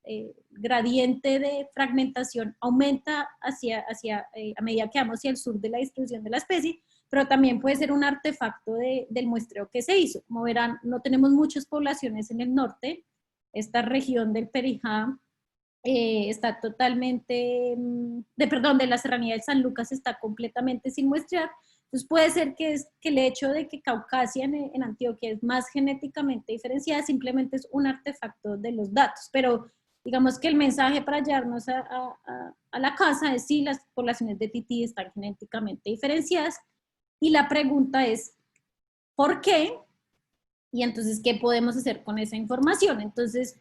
el gradiente de fragmentación aumenta a medida que vamos hacia el sur de la distribución de la especie, pero también puede ser un artefacto del muestreo que se hizo. Como verán, no tenemos muchas poblaciones en el norte, esta región del Perijá está totalmente, de la serranía de San Lucas está completamente sin muestrear. Entonces puede ser que el hecho de que Caucasia en Antioquia es más genéticamente diferenciada simplemente es un artefacto de los datos, pero digamos que el mensaje para llevarnos a la casa es si las poblaciones de tití están genéticamente diferenciadas, y la pregunta es, ¿por qué? Y entonces, ¿qué podemos hacer con esa información? Entonces,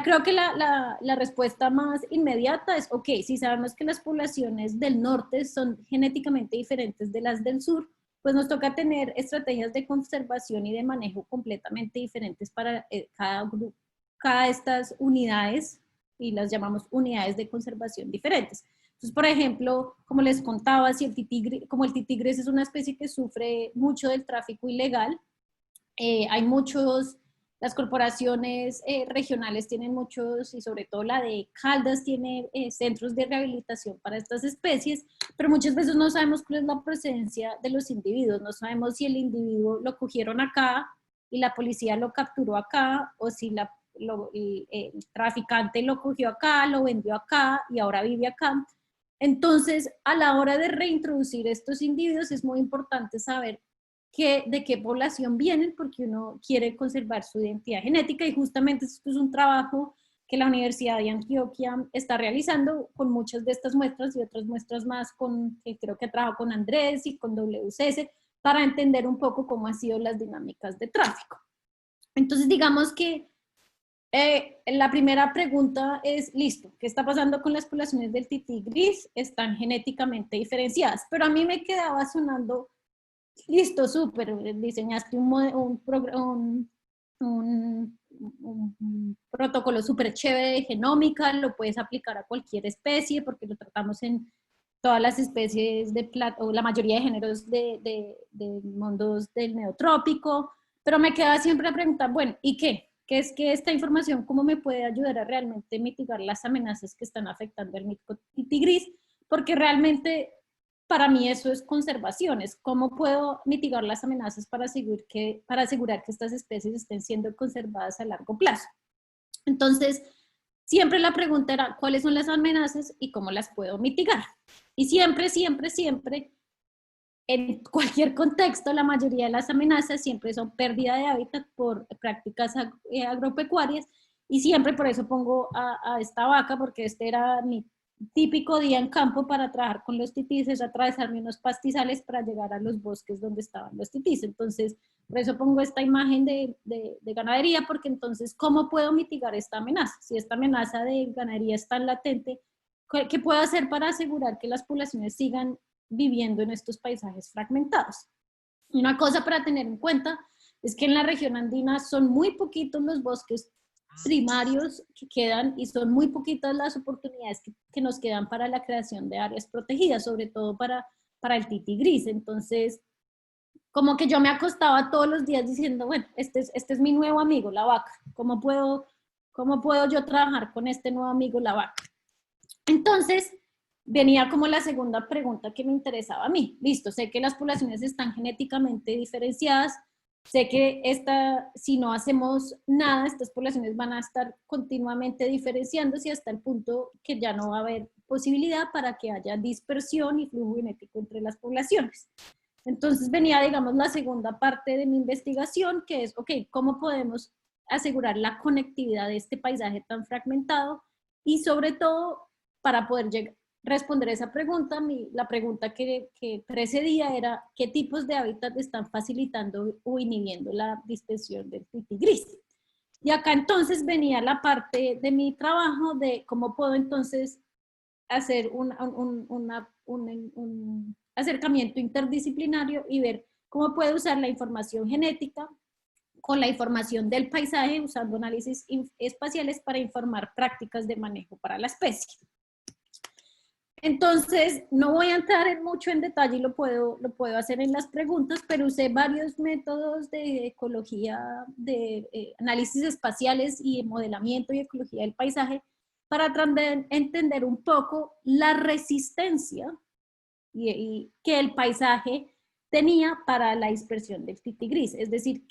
creo que la respuesta más inmediata es, ok, si sabemos que las poblaciones del norte son genéticamente diferentes de las del sur, pues nos toca tener estrategias de conservación y de manejo completamente diferentes para cada estas unidades, y las llamamos unidades de conservación diferentes. Entonces, por ejemplo, como les contaba, si como el tití gris es una especie que sufre mucho del tráfico ilegal, hay muchos, las corporaciones regionales tienen muchos, y sobre todo la de Caldas tiene centros de rehabilitación para estas especies, pero muchas veces no sabemos cuál es la procedencia de los individuos, no sabemos si el individuo lo cogieron acá y la policía lo capturó acá, o si el traficante lo cogió acá, lo vendió acá y ahora vive acá. Entonces, a la hora de reintroducir estos individuos es muy importante saber de qué población vienen, porque uno quiere conservar su identidad genética, y justamente esto es un trabajo que la Universidad de Antioquia está realizando con muchas de estas muestras y otras muestras más, que creo que trabajo con Andrés y con WCS, para entender un poco cómo han sido las dinámicas de tráfico. Entonces, digamos que la primera pregunta es, listo, ¿qué está pasando con las poblaciones del tití gris? Están genéticamente diferenciadas, pero a mí me quedaba sonando, listo, súper, diseñaste un protocolo súper chévere de genómica, lo puedes aplicar a cualquier especie porque lo tratamos en todas las especies o la mayoría de géneros de mundos del neotrópico, pero me queda siempre la pregunta, bueno, ¿y qué? ¿Qué es que esta información cómo me puede ayudar a realmente mitigar las amenazas que están afectando al mico tití gris? Porque realmente para mí eso es conservación, es cómo puedo mitigar las amenazas para asegurar que estas especies estén siendo conservadas a largo plazo. Entonces, siempre la pregunta era, ¿cuáles son las amenazas y cómo las puedo mitigar? Y siempre, siempre, siempre, en cualquier contexto, la mayoría de las amenazas siempre son pérdida de hábitat por prácticas agropecuarias, y siempre por eso pongo a esta vaca, porque este era mi típico día en campo para trabajar con los titís, es atravesarme unos pastizales para llegar a los bosques donde estaban los titís. Entonces, por eso pongo esta imagen de ganadería, porque entonces, ¿cómo puedo mitigar esta amenaza? Si esta amenaza de ganadería es tan latente, ¿qué puedo hacer para asegurar que las poblaciones sigan viviendo en estos paisajes fragmentados? Una cosa para tener en cuenta es que en la región andina son muy poquitos los bosques primarios que quedan, y son muy poquitas las oportunidades que nos quedan para la creación de áreas protegidas, sobre todo para el tití gris. Entonces, como que yo me acostaba todos los días diciendo, bueno, este es mi nuevo amigo, la vaca. ¿Cómo puedo yo trabajar con este nuevo amigo, la vaca? Entonces, venía como la segunda pregunta que me interesaba a mí. Listo, sé que las poblaciones están genéticamente diferenciadas, sé que si no hacemos nada, estas poblaciones van a estar continuamente diferenciándose hasta el punto que ya no va a haber posibilidad para que haya dispersión y flujo genético entre las poblaciones. Entonces venía, digamos, la segunda parte de mi investigación, que es, ok, ¿cómo podemos asegurar la conectividad de este paisaje tan fragmentado? Y sobre todo, para poder responder esa pregunta, la pregunta que precedía era, ¿qué tipos de hábitat están facilitando o inhibiendo la dispersión del tití gris? Y acá entonces venía la parte de mi trabajo de cómo puedo entonces hacer un acercamiento interdisciplinario y ver cómo puedo usar la información genética con la información del paisaje, usando análisis espaciales para informar prácticas de manejo para la especie. Entonces, no voy a entrar mucho en detalle, lo puedo hacer en las preguntas, pero usé varios métodos de ecología, de análisis espaciales y modelamiento y ecología del paisaje para entender un poco la resistencia que el paisaje tenía para la dispersión del tití gris. Es decir,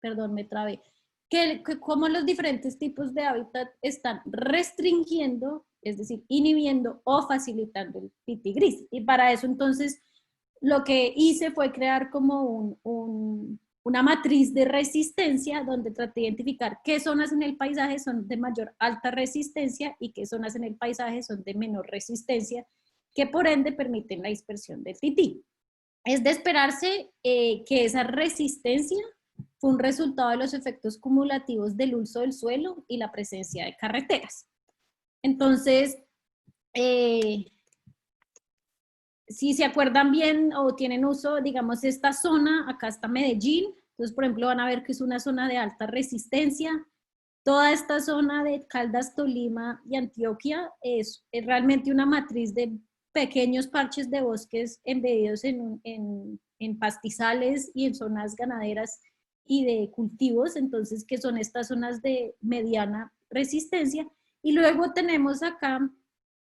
perdón, me trabé, cómo los diferentes tipos de hábitat están restringiendo, es decir, inhibiendo o facilitando el tití gris. Y para eso entonces lo que hice fue crear como una matriz de resistencia donde traté de identificar qué zonas en el paisaje son de mayor alta resistencia y qué zonas en el paisaje son de menor resistencia, que por ende permiten la dispersión del tití. Es de esperarse que esa resistencia fue un resultado de los efectos cumulativos del uso del suelo y la presencia de carreteras. Entonces, si se acuerdan bien o tienen uso, digamos, esta zona, acá está Medellín, entonces, por ejemplo, van a ver que es una zona de alta resistencia. Toda esta zona de Caldas, Tolima y Antioquia es realmente una matriz de pequeños parches de bosques embedidos en pastizales y en zonas ganaderas y de cultivos, entonces que son estas zonas de mediana resistencia. Y luego tenemos acá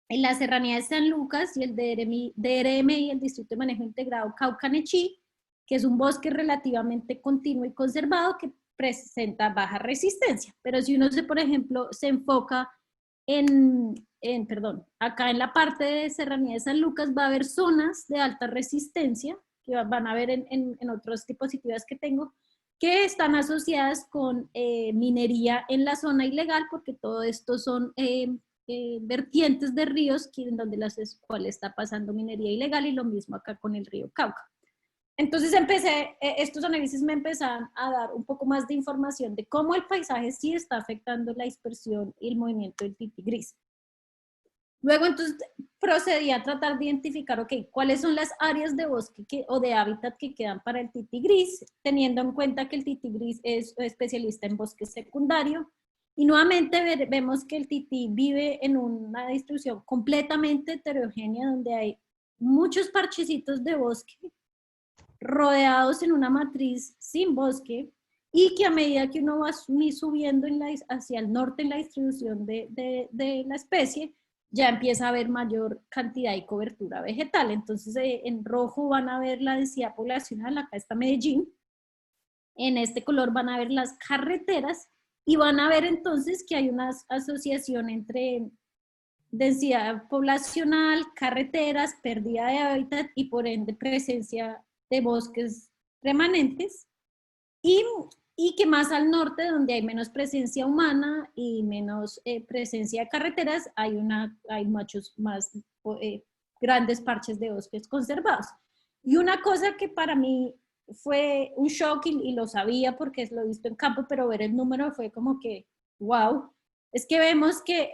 en la Serranía de San Lucas y el DRM y el Distrito de Manejo Integrado Cauca-Nechí, que es un bosque relativamente continuo y conservado que presenta baja resistencia. Pero si uno, por ejemplo, se enfoca acá en la parte de Serranía de San Lucas va a haber zonas de alta resistencia, que van a ver en otras diapositivas que tengo, que están asociadas con minería en la zona ilegal, porque todo esto son vertientes de ríos en donde las cuales está pasando minería ilegal, y lo mismo acá con el río Cauca. Entonces estos análisis me empezaron a dar un poco más de información de cómo el paisaje sí está afectando la dispersión y el movimiento del tití gris. Luego entonces procedí a tratar de identificar, ok, cuáles son las áreas de bosque o de hábitat que quedan para el tití gris, teniendo en cuenta que el tití gris es especialista en bosque secundario. Y nuevamente vemos que el tití vive en una distribución completamente heterogénea, donde hay muchos parchecitos de bosque rodeados en una matriz sin bosque, y que a medida que uno va subiendo hacia el norte en la distribución de la especie, ya empieza a haber mayor cantidad y cobertura vegetal. Entonces en rojo van a ver la densidad poblacional, acá está Medellín, en este color van a ver las carreteras, y van a ver entonces que hay una asociación entre densidad poblacional, carreteras, pérdida de hábitat y por ende presencia de bosques remanentes, y que más al norte, donde hay menos presencia humana y menos presencia de carreteras, hay muchos más grandes parches de bosques conservados. Y una cosa que para mí fue un shock, y lo sabía porque lo he visto en campo, pero ver el número fue como que, wow, es que vemos que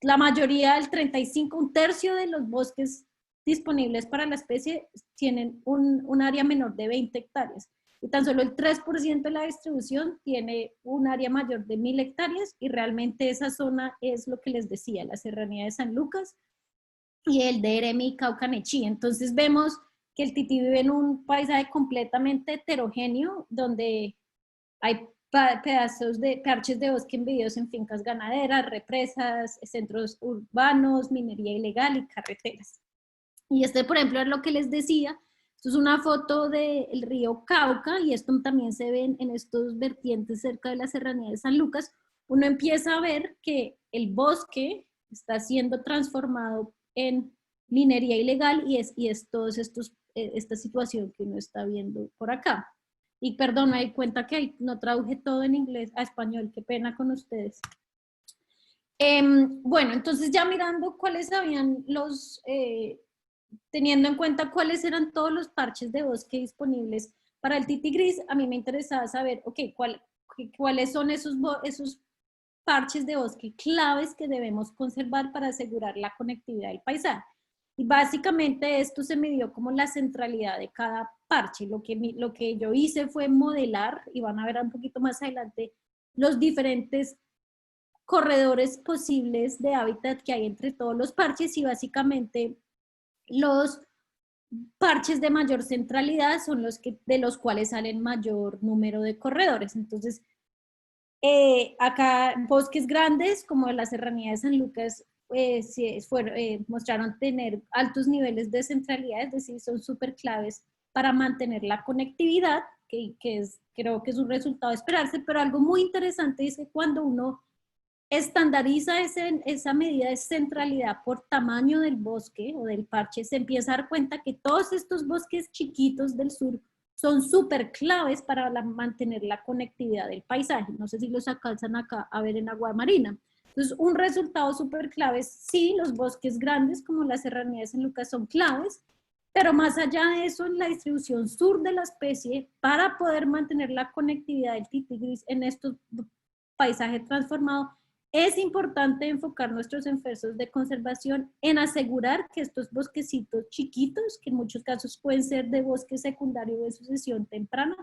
la mayoría, el 35, un tercio de los bosques disponibles para la especie tienen un área menor de 20 hectáreas. Y tan solo el 3% de la distribución tiene un área mayor de 1000 hectáreas, y realmente esa zona es lo que les decía, la Serranía de San Lucas y el DRM y Cauca-Nechí. Entonces vemos que el tití vive en un paisaje completamente heterogéneo, donde hay pedazos de parches de bosque embedidos en fincas ganaderas, represas, centros urbanos, minería ilegal y carreteras. Y por ejemplo, es lo que les decía. Esto es una foto del río Cauca, y esto también se ve en estos vertientes cerca de la Serranía de San Lucas. Uno empieza a ver que el bosque está siendo transformado en minería ilegal, y es toda esta situación que uno está viendo por acá. Y perdón, me di cuenta que no traduje todo en inglés a español, qué pena con ustedes. Bueno, entonces ya mirando cuáles habían teniendo en cuenta cuáles eran todos los parches de bosque disponibles para el tití gris, a mí me interesaba saber, ok, cuáles son esos parches de bosque claves que debemos conservar para asegurar la conectividad del paisaje. Y básicamente esto se midió como la centralidad de cada parche. Lo que yo hice fue modelar, y van a ver un poquito más adelante, los diferentes corredores posibles de hábitat que hay entre todos los parches, y básicamente los parches de mayor centralidad son de los cuales salen mayor número de corredores. Entonces, acá bosques grandes como la Serranía de San Lucas mostraron tener altos niveles de centralidad, es decir, son súper claves para mantener la conectividad, creo que es un resultado de esperarse. Pero algo muy interesante es que cuando uno estandariza esa medida de centralidad por tamaño del bosque o del parche, se empieza a dar cuenta que todos estos bosques chiquitos del sur son súper claves para mantener la conectividad del paisaje. No sé si los alcanzan acá a ver en agua marina. Entonces, un resultado súper clave es, sí, los bosques grandes como las serranías en Lucas son claves, pero más allá de eso, en la distribución sur de la especie, para poder mantener la conectividad del tití gris en estos paisajes transformados, es importante enfocar nuestros esfuerzos de conservación en asegurar que estos bosquecitos chiquitos, que en muchos casos pueden ser de bosque secundario de sucesión temprana,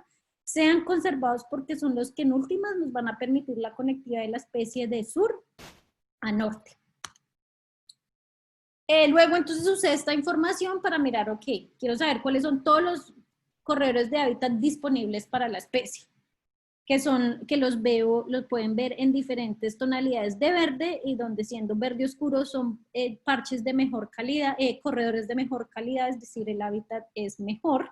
sean conservados porque son los que en últimas nos van a permitir la conectividad de la especie de sur a norte. Luego entonces usé esta información para mirar, ok, quiero saber cuáles son todos los corredores de hábitat disponibles para la especie, que los pueden ver en diferentes tonalidades de verde, y donde siendo verde oscuro son parches de mejor calidad, corredores de mejor calidad, es decir, el hábitat es mejor,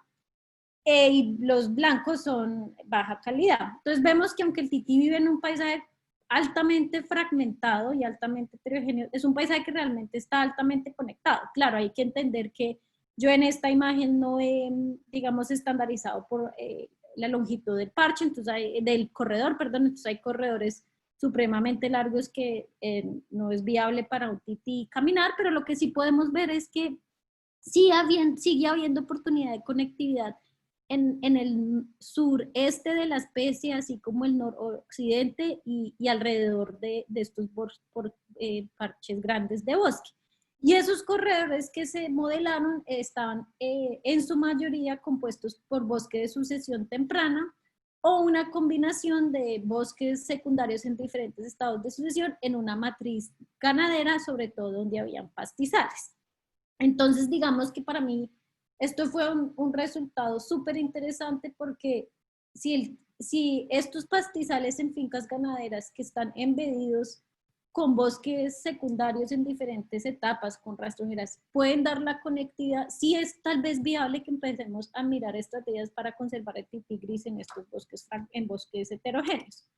y los blancos son baja calidad. Entonces vemos que aunque el tití vive en un paisaje altamente fragmentado y altamente heterogéneo, es un paisaje que realmente está altamente conectado. Claro, hay que entender que yo en esta imagen no he, digamos, estandarizado por la longitud del parche, entonces del corredor, perdón, entonces hay corredores supremamente largos que no es viable para un tití caminar, pero lo que sí podemos ver es que sigue habiendo oportunidad de conectividad en el sureste de la especie, así como el noroccidente y alrededor de estos parches grandes de bosque. Y esos corredores que se modelaron estaban en su mayoría compuestos por bosque de sucesión temprana o una combinación de bosques secundarios en diferentes estados de sucesión en una matriz ganadera, sobre todo donde habían pastizales. Entonces, digamos que para mí esto fue un resultado súper interesante, porque si estos pastizales en fincas ganaderas que están embedidos con bosques secundarios en diferentes etapas, con rastrojeras, pueden dar la conectividad, sí es tal vez viable que empecemos a mirar estrategias para conservar el tití gris en estos bosques, en bosques heterogéneos.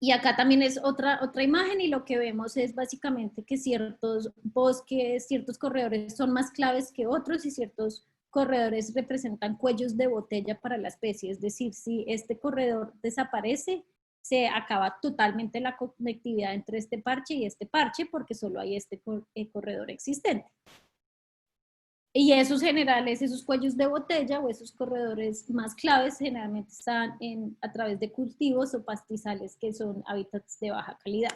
Y acá también es otra imagen, y lo que vemos es básicamente que ciertos bosques, ciertos corredores son más claves que otros, y ciertos corredores representan cuellos de botella para la especie. Es decir, si este corredor desaparece, se acaba totalmente la conectividad entre este parche y este parche, porque solo hay este corredor existente. Y esos generales, esos cuellos de botella o esos corredores más claves generalmente están a través de cultivos o pastizales que son hábitats de baja calidad.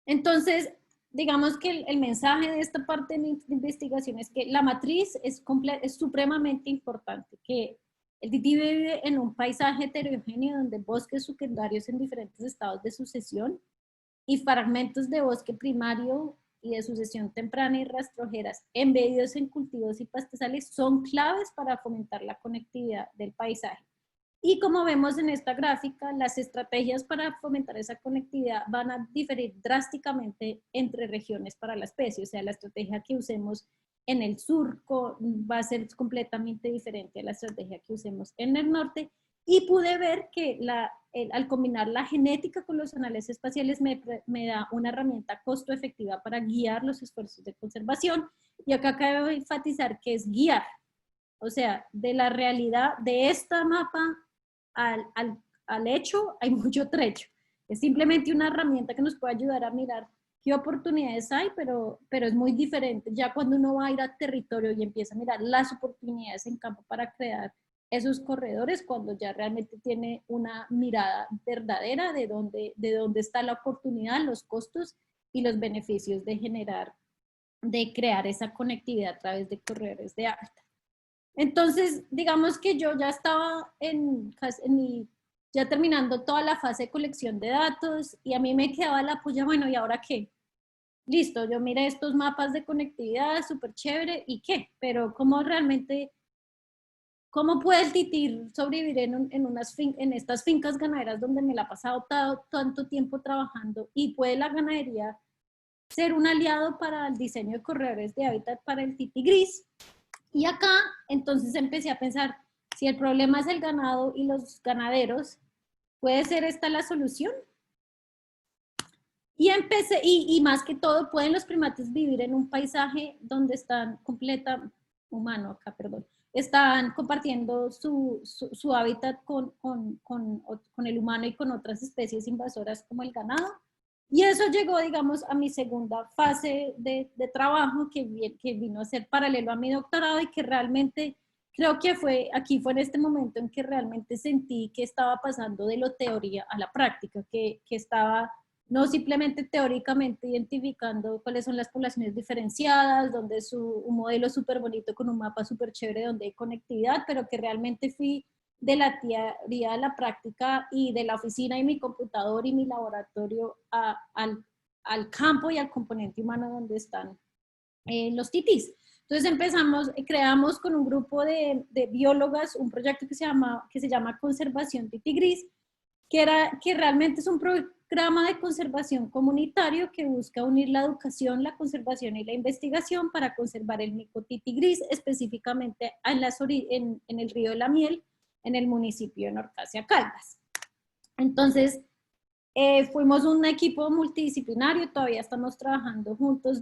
Entonces, digamos que el mensaje de esta parte de investigación es que la matriz es supremamente importante, que el tití vive en un paisaje heterogéneo donde bosques secundarios en diferentes estados de sucesión y fragmentos de bosque primario y de sucesión temprana y rastrojeras embedidos en cultivos y pastizales son claves para fomentar la conectividad del paisaje. Y como vemos en esta gráfica, las estrategias para fomentar esa conectividad van a diferir drásticamente entre regiones para la especie. O sea, la estrategia que usemos en el sur va a ser completamente diferente a la estrategia que usemos en el norte. Y pude ver que al combinar la genética con los análisis espaciales me da una herramienta costo efectiva para guiar los esfuerzos de conservación. Y acá cabe enfatizar que es guiar. O sea, de la realidad de esta mapa al hecho hay mucho trecho. Es simplemente una herramienta que nos puede ayudar a mirar qué oportunidades hay, pero es muy diferente ya cuando uno va a ir al territorio y empieza a mirar las oportunidades en campo para crear esos corredores, cuando ya realmente tiene una mirada verdadera de dónde está la oportunidad, los costos y los beneficios de crear esa conectividad a través de corredores de hábitat. Entonces, digamos que yo ya estaba ya terminando toda la fase de colección de datos, y a mí me quedaba la puya, bueno, ¿y ahora qué? Listo, yo miré estos mapas de conectividad, súper chévere, ¿y qué? Pero ¿cómo puede el tití sobrevivir en estas fincas ganaderas donde me la he pasado tanto tiempo trabajando? Y puede la ganadería ser un aliado para el diseño de corredores de hábitat para el tití gris. Y acá, entonces empecé a pensar, si el problema es el ganado y los ganaderos, ¿puede ser esta la solución? Y empecé, y más que todo, ¿pueden los primates vivir en un paisaje donde están humano acá, perdón, estaban compartiendo su hábitat con el humano y con otras especies invasoras como el ganado. Y eso llegó, digamos, a mi segunda fase de trabajo que vino a ser paralelo a mi doctorado y que realmente creo que fue en este momento en que realmente sentí que estaba pasando de lo teoría a la práctica, que estaba no simplemente teóricamente identificando cuáles son las poblaciones diferenciadas, donde es un modelo súper bonito con un mapa súper chévere donde hay conectividad, pero que realmente fui de la teoría a la práctica y de la oficina y mi computador y mi laboratorio al campo y al componente humano donde están los titis. Entonces creamos con un grupo de biólogas un proyecto que se llama Conservación Tití Gris, que realmente es un programa de conservación comunitario que busca unir la educación, la conservación y la investigación para conservar el mico tití gris, específicamente en el río de la Miel, en el municipio de Norcasia Caldas. Entonces, fuimos un equipo multidisciplinario, todavía estamos trabajando juntos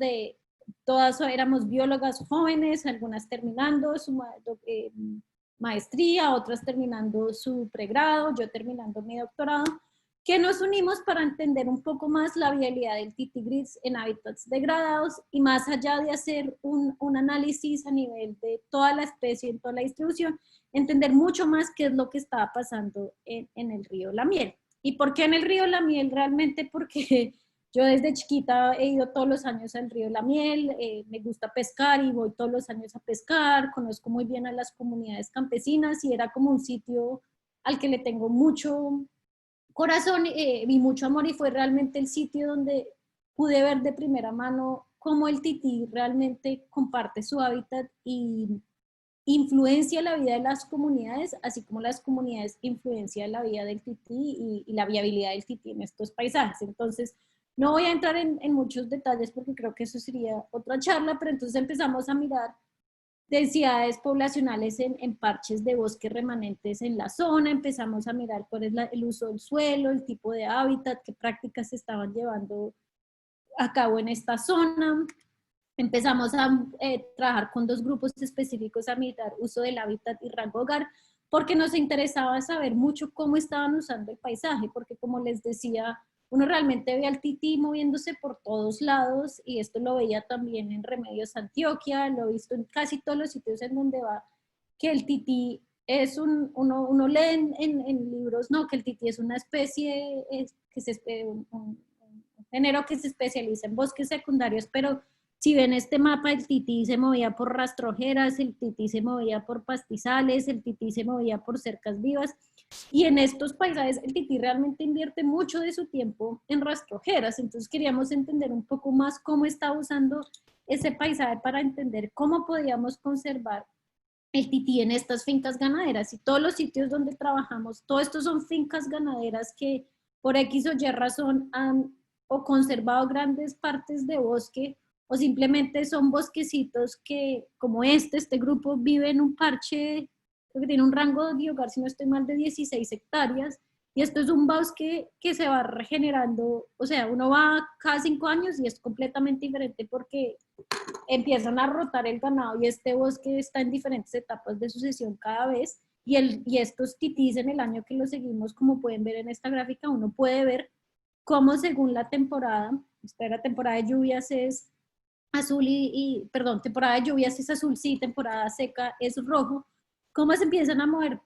todas éramos biólogas jóvenes, algunas terminando su maestría, otras terminando su pregrado, yo terminando mi doctorado, que nos unimos para entender un poco más la viabilidad del tití gris en hábitats degradados y más allá de hacer un análisis a nivel de toda la especie, en toda la distribución, entender mucho más qué es lo que estaba pasando en el río La Miel. ¿Y por qué en el río La Miel? Realmente porque yo desde chiquita he ido todos los años al río La Miel, me gusta pescar y voy todos los años a pescar, conozco muy bien a las comunidades campesinas y era como un sitio al que le tengo mucho corazón y mucho amor y fue realmente el sitio donde pude ver de primera mano cómo el tití realmente comparte su hábitat y influencia la vida de las comunidades, así como las comunidades influencian la vida del tití y la viabilidad del tití en estos paisajes. Entonces, no voy a entrar en muchos detalles porque creo que eso sería otra charla, pero entonces empezamos a mirar densidades poblacionales en parches de bosques remanentes en la zona, empezamos a mirar cuál es el uso del suelo, el tipo de hábitat, qué prácticas se estaban llevando a cabo en esta zona. Empezamos a trabajar con 2 grupos específicos a mirar uso del hábitat y rango hogar, porque nos interesaba saber mucho cómo estaban usando el paisaje, porque como les decía, uno realmente ve al tití moviéndose por todos lados, y esto lo veía también en Remedios Antioquia, lo he visto en casi todos los sitios en donde va, que el tití es uno lee en libros, no, que el tití es una especie, un género que se especializa en bosques secundarios, pero si ven este mapa, el tití se movía por rastrojeras, el tití se movía por pastizales, el tití se movía por cercas vivas, y en estos paisajes el tití realmente invierte mucho de su tiempo en rastrojeras, entonces queríamos entender un poco más cómo está usando ese paisaje para entender cómo podíamos conservar el tití en estas fincas ganaderas, y todos los sitios donde trabajamos, todos estos son fincas ganaderas que por X o Y razón han o conservado grandes partes de bosque, o simplemente son bosquecitos que, como este grupo vive en un parche, creo que tiene un rango de hogar, si no estoy mal, de 16 hectáreas, y esto es un bosque que se va regenerando, o sea, uno va cada 5 años y es completamente diferente porque empiezan a rotar el ganado y este bosque está en diferentes etapas de sucesión cada vez, y estos titís en el año que lo seguimos, como pueden ver en esta gráfica, uno puede ver cómo según la temporada, la temporada de lluvias es azul perdón, temporada de lluvias es azul, sí, temporada seca es rojo, cómo se empiezan a mover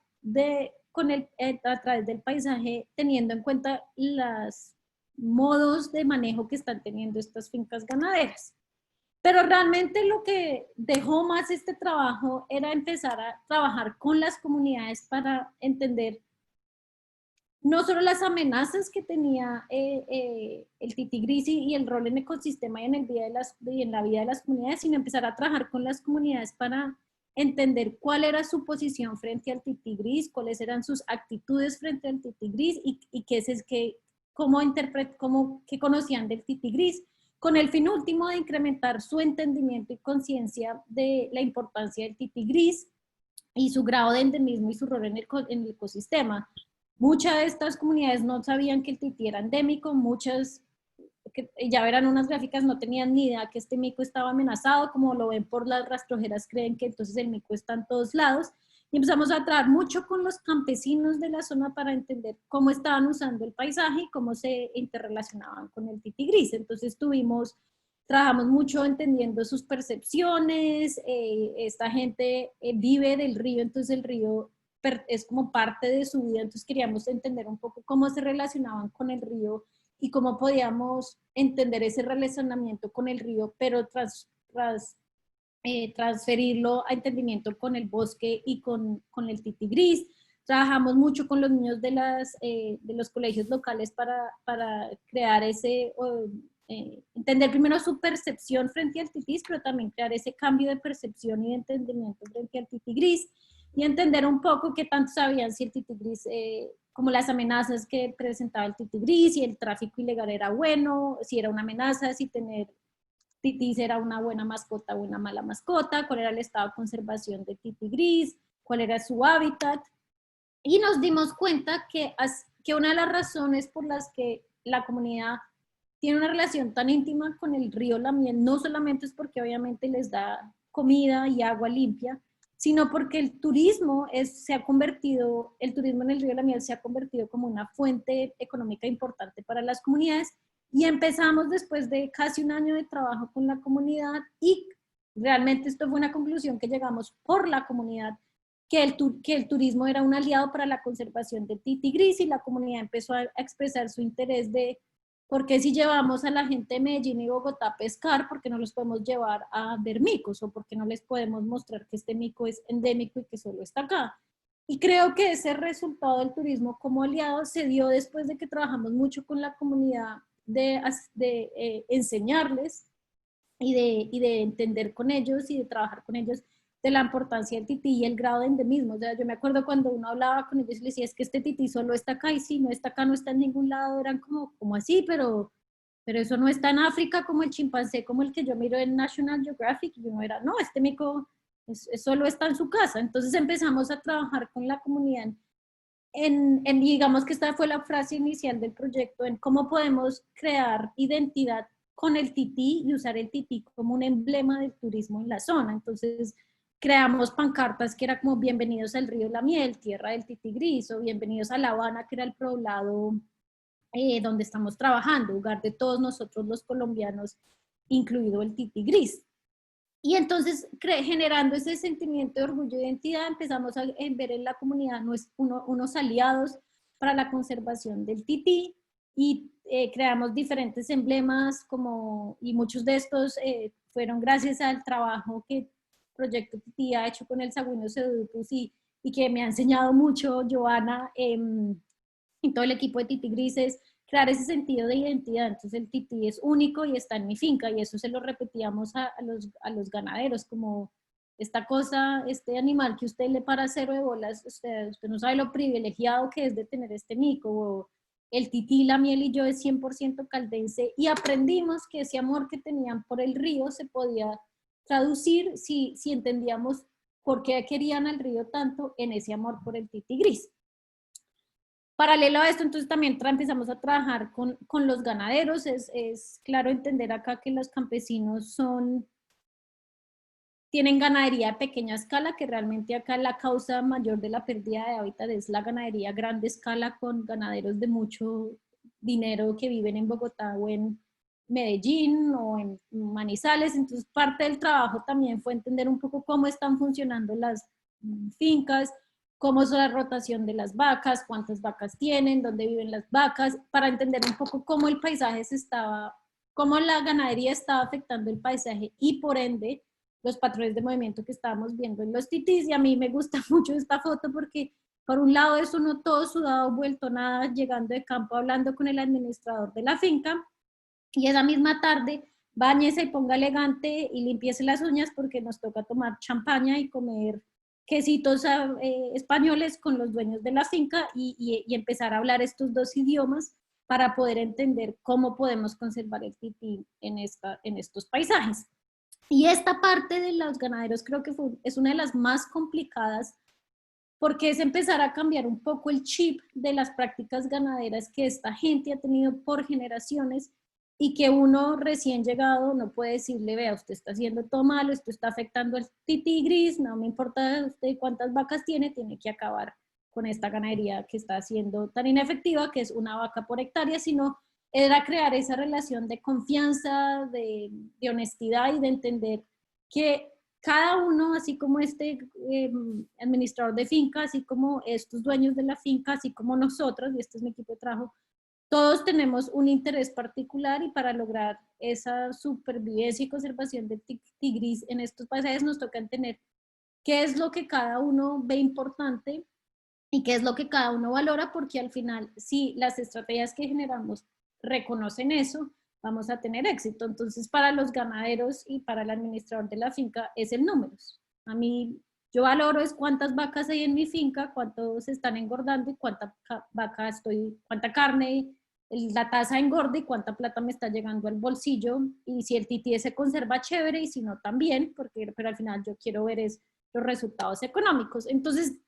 a través del paisaje teniendo en cuenta los modos de manejo que están teniendo estas fincas ganaderas. Pero realmente lo que dejó más este trabajo era empezar a trabajar con las comunidades para entender no solo las amenazas que tenía el tití gris y el rol en el ecosistema y en la vida de las comunidades, sino empezar a trabajar con las comunidades para entender cuál era su posición frente al tití gris, cuáles eran sus actitudes frente al tití gris y qué conocían del tití gris, con el fin último de incrementar su entendimiento y conciencia de la importancia del tití gris y su grado de endemismo y su rol en el ecosistema. Muchas de estas comunidades no sabían que el tití era endémico, muchas que ya verán unas gráficas, no tenían ni idea que este mico estaba amenazado, como lo ven por las rastrojeras, creen que entonces el mico está en todos lados. Y empezamos a trabajar mucho con los campesinos de la zona para entender cómo estaban usando el paisaje y cómo se interrelacionaban con el titigris. Entonces trabajamos mucho entendiendo sus percepciones, esta gente vive del río, entonces el río es como parte de su vida, entonces queríamos entender un poco cómo se relacionaban con el río y cómo podíamos entender ese relacionamiento con el río, pero transferirlo a entendimiento con el bosque y con el titigris. Trabajamos mucho con los niños de los colegios locales para crear entender primero su percepción frente al titigris, pero también crear ese cambio de percepción y de entendimiento frente al titigris, y entender un poco qué tanto sabían si el titigris, como las amenazas que presentaba el titigris, si el tráfico ilegal era bueno, si era una amenaza, si tener titis era una buena mascota o una mala mascota, cuál era el estado de conservación de titigris, cuál era su hábitat. Y nos dimos cuenta que una de las razones por las que la comunidad tiene una relación tan íntima con el río La Miel, no solamente es porque obviamente les da comida y agua limpia, sino porque el turismo en el río La Miel se ha convertido como una fuente económica importante para las comunidades. Y empezamos después de casi un año de trabajo con la comunidad, y realmente esto fue una conclusión que llegamos por la comunidad, que el turismo era un aliado para la conservación del titigris, y la comunidad empezó a expresar su interés de por qué si llevamos a la gente de Medellín y Bogotá a pescar, por qué no los podemos llevar a ver micos, o por qué no les podemos mostrar que este mico es endémico y que solo está acá. Y creo que ese resultado del turismo como aliado se dio después de que trabajamos mucho con la comunidad de enseñarles y de entender con ellos y de trabajar con ellos de la importancia del tití y el grado de endemismo. O sea, yo me acuerdo cuando uno hablaba con ellos y les decía, es que este tití solo está acá, y si no está acá, no está en ningún lado, eran como así, pero eso no está en África como el chimpancé, como el que yo miro en National Geographic, y uno era, no, este mico solo está en su casa. Entonces empezamos a trabajar con la comunidad digamos que esta fue la frase inicial del proyecto, en cómo podemos crear identidad con el tití y usar el tití como un emblema del turismo en la zona. Entonces creamos pancartas que era como bienvenidos al río La Miel, tierra del titigris, o bienvenidos a La Habana, que era el poblado donde estamos trabajando, hogar de todos nosotros los colombianos, incluido el titigris. Y entonces, generando ese sentimiento de orgullo de identidad, empezamos a ver en la comunidad unos aliados para la conservación del tití, y creamos diferentes emblemas, y muchos de estos fueron gracias al trabajo que Proyecto Tití ha hecho con el Sagüino Seductus, y que me ha enseñado mucho Joana y todo el equipo de Tití Grises, crear ese sentido de identidad. Entonces el tití es único y está en mi finca, y eso se lo repetíamos a los ganaderos, como esta cosa, este animal que usted le para cero de bolas, usted no sabe lo privilegiado que es de tener este mico, o el tití, La Miel y yo es 100% caldense, y aprendimos que ese amor que tenían por el río se podía traducir si entendíamos por qué querían al río tanto en ese amor por el tití gris. Paralelo a esto, entonces también empezamos a trabajar con los ganaderos. Es claro entender acá que los campesinos tienen ganadería de pequeña escala, que realmente acá la causa mayor de la pérdida de hábitat es la ganadería a grande escala, con ganaderos de mucho dinero que viven en Bogotá o en Medellín o en Manizales. Entonces parte del trabajo también fue entender un poco cómo están funcionando las fincas, cómo es la rotación de las vacas, cuántas vacas tienen, dónde viven las vacas, para entender un poco cómo el paisaje cómo la ganadería estaba afectando el paisaje y por ende los patrones de movimiento que estábamos viendo en los titís. Y a mí me gusta mucho esta foto porque por un lado es uno todo sudado, vuelto nada, llegando de campo, hablando con el administrador de la finca, y esa misma tarde báñese y ponga elegante y limpiese las uñas porque nos toca tomar champaña y comer quesitos españoles con los dueños de la finca, y empezar a hablar estos dos idiomas para poder entender cómo podemos conservar el tití en estos paisajes. Y esta parte de los ganaderos creo que es una de las más complicadas, porque es empezar a cambiar un poco el chip de las prácticas ganaderas que esta gente ha tenido por generaciones, y que uno recién llegado no puede decirle, vea, usted está haciendo todo malo, esto está afectando el tití gris, no me importa usted cuántas vacas tiene que acabar con esta ganadería que está haciendo tan inefectiva, que es una vaca por hectárea, sino era crear esa relación de confianza, de honestidad y de entender que cada uno, así como este administrador de finca, así como estos dueños de la finca, así como nosotros, y este es mi equipo de trabajo, todos tenemos un interés particular y para lograr esa supervivencia y conservación del tigris en estos paisajes nos toca entender qué es lo que cada uno ve importante y qué es lo que cada uno valora, porque al final, si las estrategias que generamos reconocen eso, vamos a tener éxito. Entonces, para los ganaderos y para el administrador de la finca es el números. A mí, yo valoro es cuántas vacas hay en mi finca, cuántos están engordando y cuánta cuánta carne, la tasa engorda y cuánta plata me está llegando al bolsillo, y si el tití se conserva chévere y si no también, pero al final yo quiero ver es los resultados económicos. Entonces,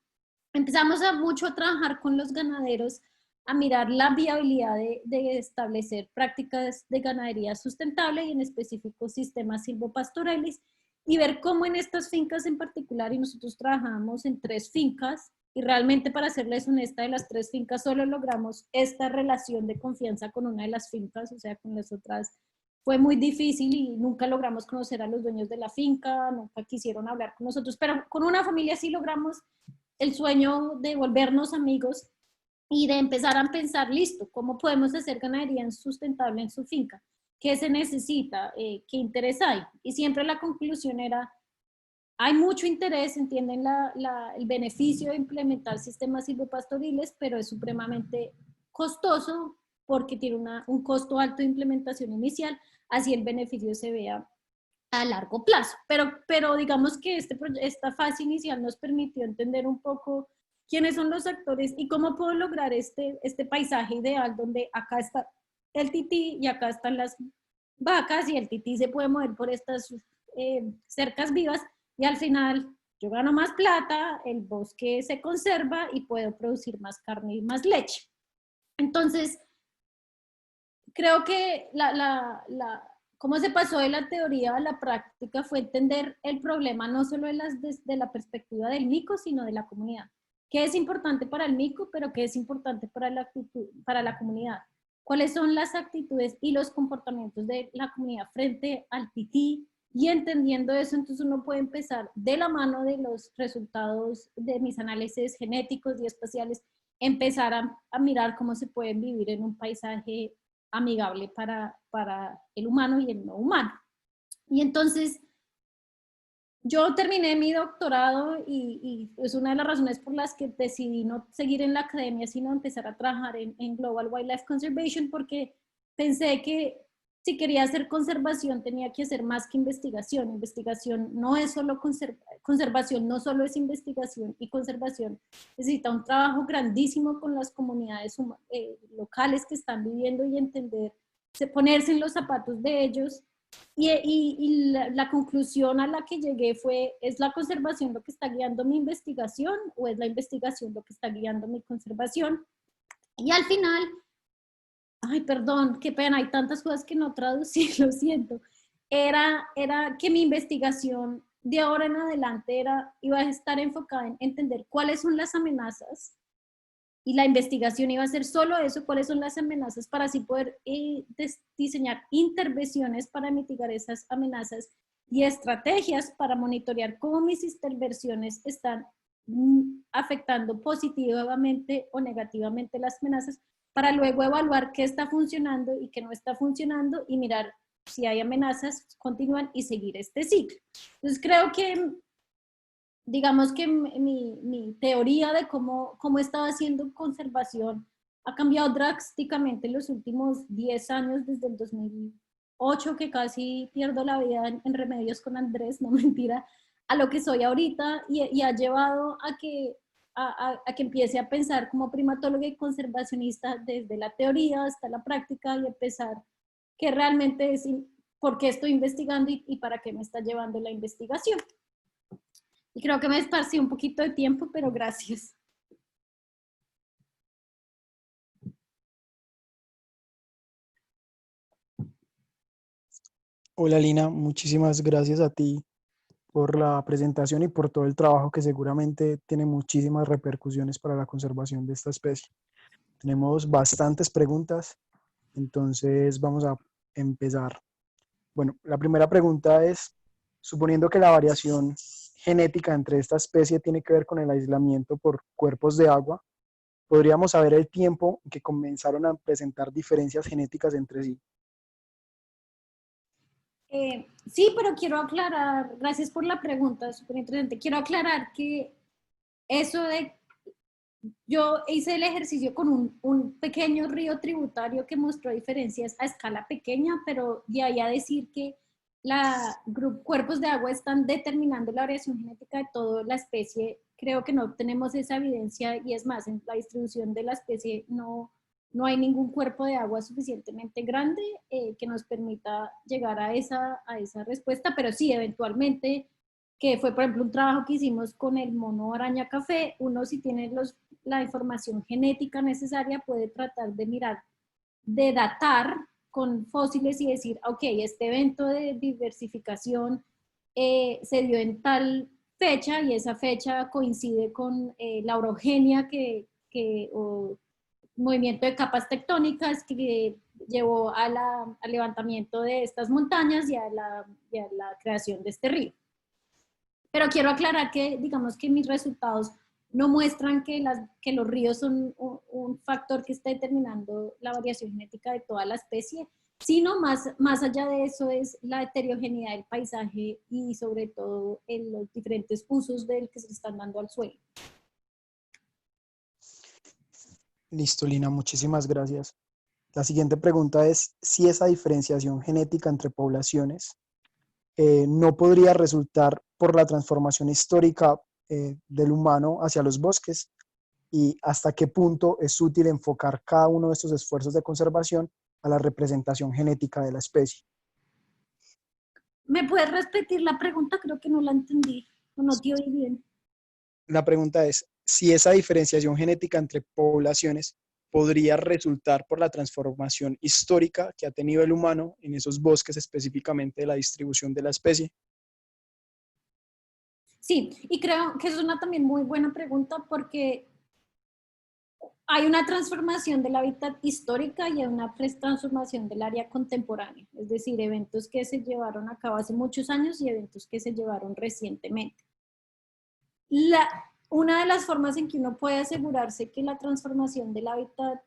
empezamos mucho a trabajar con los ganaderos, a mirar la viabilidad de establecer prácticas de ganadería sustentable y en específico sistemas silvopastorales y ver cómo en estas fincas en particular, y nosotros trabajamos en 3 fincas, y realmente para serles honesta, de las 3 fincas solo logramos esta relación de confianza con una de las fincas, o sea, con las otras fue muy difícil y nunca logramos conocer a los dueños de la finca, nunca quisieron hablar con nosotros, pero con una familia sí logramos el sueño de volvernos amigos y de empezar a pensar, listo, ¿cómo podemos hacer ganadería sustentable en su finca? ¿Qué se necesita? ¿Qué interés hay? Y siempre la conclusión era, hay mucho interés, entienden el beneficio de implementar sistemas silvopastoriles, pero es supremamente costoso porque tiene un costo alto de implementación inicial, así el beneficio se vea a largo plazo. Pero digamos que esta fase inicial nos permitió entender un poco quiénes son los actores y cómo puedo lograr este paisaje ideal donde acá está el tití y acá están las vacas y el tití se puede mover por estas cercas vivas y al final yo gano más plata, el bosque se conserva y puedo producir más carne y más leche. Entonces, creo que cómo se pasó de la teoría a la práctica fue entender el problema no solo desde la perspectiva del mico, sino de la comunidad. ¿Qué es importante para el mico, pero qué es importante para la comunidad? ¿Cuáles son las actitudes y los comportamientos de la comunidad frente al tití? Y entendiendo eso, entonces uno puede empezar de la mano de los resultados de mis análisis genéticos y espaciales, empezar a mirar cómo se pueden vivir en un paisaje amigable para el humano y el no humano. Y entonces, yo terminé mi doctorado y es una de las razones por las que decidí no seguir en la academia, sino empezar a trabajar en Global Wildlife Conservation, porque pensé que si quería hacer conservación tenía que hacer más que investigación. Investigación no es solo conservación, no solo es investigación y conservación. Necesita un trabajo grandísimo con las comunidades locales que están viviendo y entender, ponerse en los zapatos de ellos. Y la conclusión a la que llegué fue, ¿es la conservación lo que está guiando mi investigación o es la investigación lo que está guiando mi conservación? Y al final, ay, perdón, qué pena, hay tantas cosas que no traducí, lo siento. Era que mi investigación de ahora en adelante iba a estar enfocada en entender cuáles son las amenazas y la investigación iba a ser solo eso, cuáles son las amenazas para así poder diseñar intervenciones para mitigar esas amenazas y estrategias para monitorear cómo mis intervenciones están afectando positivamente o negativamente las amenazas, para luego evaluar qué está funcionando y qué no está funcionando y mirar si hay amenazas, continúan y seguir este ciclo. Entonces creo que digamos que mi teoría de cómo estaba haciendo conservación ha cambiado drásticamente en los últimos 10 años, desde el 2008, que casi pierdo la vida en Remedios con Andrés, no mentira, a lo que soy ahorita y ha llevado a que empiece a pensar como primatóloga y conservacionista desde la teoría hasta la práctica y empezar que realmente es por qué estoy investigando y para qué me está llevando la investigación. Y creo que me esparcí un poquito de tiempo, pero gracias. Hola Lina, muchísimas gracias a ti por la presentación y por todo el trabajo que seguramente tiene muchísimas repercusiones para la conservación de esta especie. Tenemos bastantes preguntas, entonces vamos a empezar. Bueno, la primera pregunta es, suponiendo que la variación genética entre esta especie tiene que ver con el aislamiento por cuerpos de agua, ¿podríamos saber el tiempo en que comenzaron a presentar diferencias genéticas entre sí? Sí, pero quiero aclarar, gracias por la pregunta, súper interesante. Quiero aclarar que eso de, yo hice el ejercicio con un pequeño río tributario que mostró diferencias a escala pequeña, pero de ahí a decir que cuerpos de agua están determinando la variación genética de toda la especie, creo que no tenemos esa evidencia y es más, en la distribución de la especie no hay ningún cuerpo de agua suficientemente grande que nos permita llegar a esa respuesta, pero sí, eventualmente, que fue por ejemplo un trabajo que hicimos con el mono araña café, uno si tiene la información genética necesaria puede tratar de mirar, de datar con fósiles y decir, ok, este evento de diversificación se dio en tal fecha y esa fecha coincide con la orogenia o movimiento de capas tectónicas que llevó al levantamiento de estas montañas y a la creación de este río. Pero quiero aclarar que, digamos que mis resultados no muestran que los ríos son un factor que está determinando la variación genética de toda la especie, sino más allá de eso es la heterogeneidad del paisaje y sobre todo en los diferentes usos del que se están dando al suelo. Listo, Lina, muchísimas gracias. La siguiente pregunta es si esa diferenciación genética entre poblaciones no podría resultar por la transformación histórica del humano hacia los bosques y hasta qué punto es útil enfocar cada uno de estos esfuerzos de conservación a la representación genética de la especie. ¿Me puedes repetir la pregunta? Creo que no la entendí o no te oí bien. La pregunta es si esa diferenciación genética entre poblaciones podría resultar por la transformación histórica que ha tenido el humano en esos bosques, específicamente de la distribución de la especie. Sí, y creo que es una también muy buena pregunta porque hay una transformación del hábitat histórica y hay una transformación del área contemporánea, es decir, eventos que se llevaron a cabo hace muchos años y eventos que se llevaron recientemente. Una de las formas en que uno puede asegurarse que la transformación del hábitat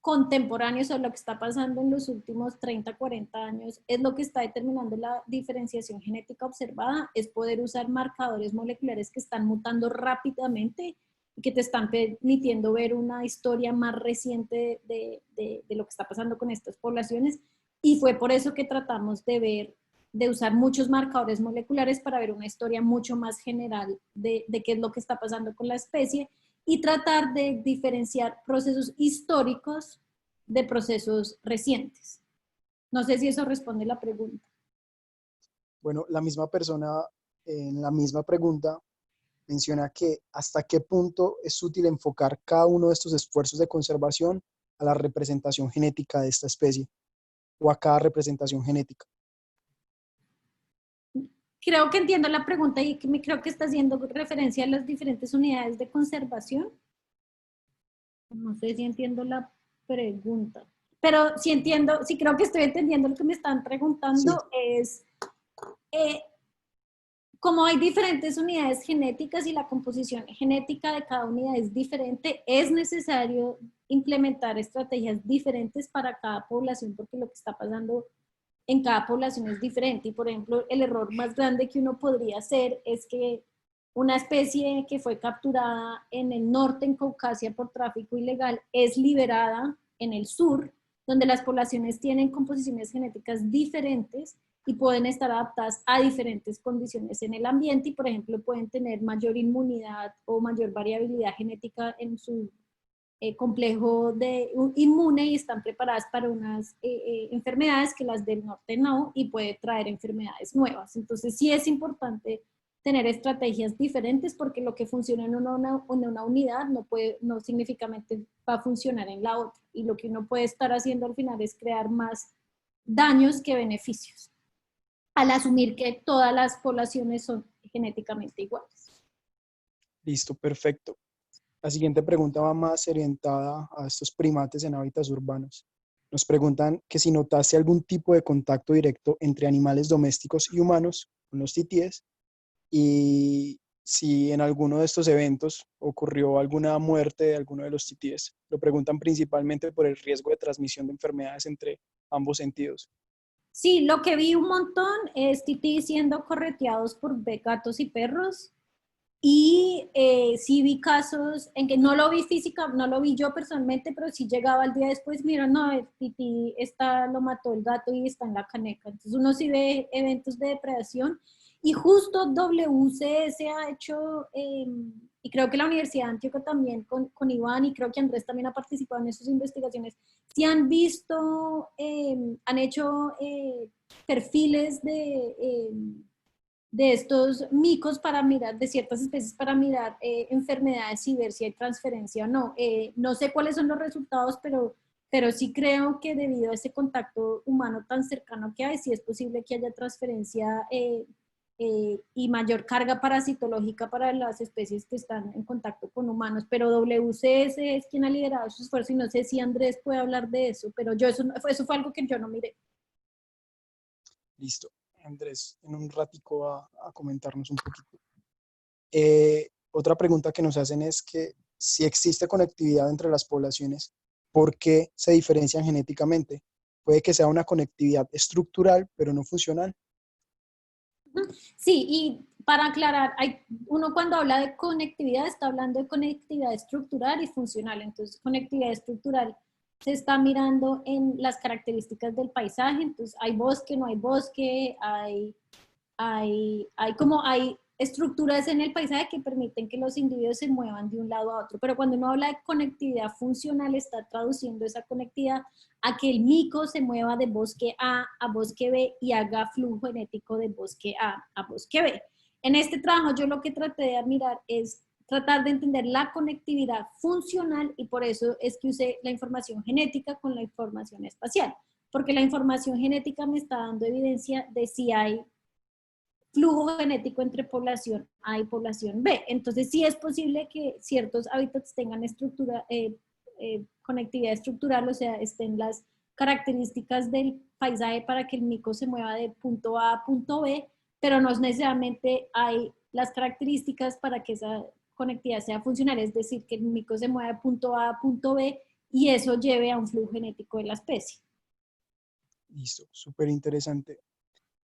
contemporáneo, o sea, lo que está pasando en los últimos 30, 40 años, es lo que está determinando la diferenciación genética observada, es poder usar marcadores moleculares que están mutando rápidamente y que te están permitiendo ver una historia más reciente de lo que está pasando con estas poblaciones. Y fue por eso que tratamos de usar muchos marcadores moleculares para ver una historia mucho más general de qué es lo que está pasando con la especie y tratar de diferenciar procesos históricos de procesos recientes. No sé si eso responde la pregunta. Bueno, la misma persona en la misma pregunta menciona que hasta qué punto es útil enfocar cada uno de estos esfuerzos de conservación a la representación genética de esta especie o a cada representación genética. Creo que entiendo la pregunta y creo que está haciendo referencia a las diferentes unidades de conservación. No sé si entiendo la pregunta, pero sí entiendo, sí creo que estoy entendiendo lo que me están preguntando. Sí. Es, eh, como hay diferentes unidades genéticas y la composición genética de cada unidad es diferente, es necesario implementar estrategias diferentes para cada población porque lo que está pasando en cada población es diferente. Y por ejemplo, el error más grande que uno podría hacer es que una especie que fue capturada en el norte, en Caucasia, por tráfico ilegal, es liberada en el sur, donde las poblaciones tienen composiciones genéticas diferentes y pueden estar adaptadas a diferentes condiciones en el ambiente y, por ejemplo, pueden tener mayor inmunidad o mayor variabilidad genética en su complejo inmune y están preparadas para unas enfermedades que las del norte no y puede traer enfermedades nuevas. Entonces sí es importante tener estrategias diferentes porque lo que funciona en una unidad no significativamente va a funcionar en la otra y lo que uno puede estar haciendo al final es crear más daños que beneficios. al asumir que todas las poblaciones son genéticamente iguales. Listo, perfecto. La siguiente pregunta va más orientada a estos primates en hábitats urbanos. Nos preguntan que si notaste algún tipo de contacto directo entre animales domésticos y humanos con los titíes y si en alguno de estos eventos ocurrió alguna muerte de alguno de los titíes. Lo preguntan principalmente por el riesgo de transmisión de enfermedades entre ambos sentidos. Sí, lo que vi un montón es tití siendo correteados por gatos y perros. Y sí vi casos en que no lo vi física, no lo vi yo personalmente, pero sí llegaba al día después, mira, no, el tití lo mató el gato y está en la caneca. Entonces uno sí ve eventos de depredación y justo WCS ha hecho, y creo que la Universidad de Antioquia también con Iván y creo que Andrés también ha participado en esas investigaciones, sí han visto, han hecho perfiles de estos micos para mirar, de ciertas especies para mirar enfermedades y ver si hay transferencia o no. No sé cuáles son los resultados, pero sí creo que debido a ese contacto humano tan cercano que hay, sí es posible que haya transferencia y mayor carga parasitológica para las especies que están en contacto con humanos. Pero WCS es quien ha liderado su esfuerzo y no sé si Andrés puede hablar de eso, pero yo eso fue algo que yo no miré. Listo. Andrés, en un ratico va a comentarnos un poquito. Otra pregunta que nos hacen es que si existe conectividad entre las poblaciones, ¿por qué se diferencian genéticamente? Puede que sea una conectividad estructural, pero no funcional. Sí, y para aclarar, uno cuando habla de conectividad está hablando de conectividad estructural y funcional. Entonces, conectividad estructural se está mirando en las características del paisaje. Entonces, hay bosque, no hay bosque, hay estructuras en el paisaje que permiten que los individuos se muevan de un lado a otro. Pero cuando uno habla de conectividad funcional, está traduciendo esa conectividad a que el mico se mueva de bosque A bosque B y haga flujo genético de bosque a bosque B. En este trabajo yo lo que traté de mirar es tratar de entender la conectividad funcional y por eso es que usé la información genética con la información espacial, porque la información genética me está dando evidencia de si hay flujo genético entre población A y población B. Entonces sí es posible que ciertos hábitats tengan conectividad estructural, o sea, estén las características del paisaje para que el mico se mueva de punto A a punto B, pero no necesariamente hay las características para que esa conectividad sea funcional, es decir, que el mico se mueva de punto A a punto B y eso lleve a un flujo genético de la especie. Listo, súper interesante.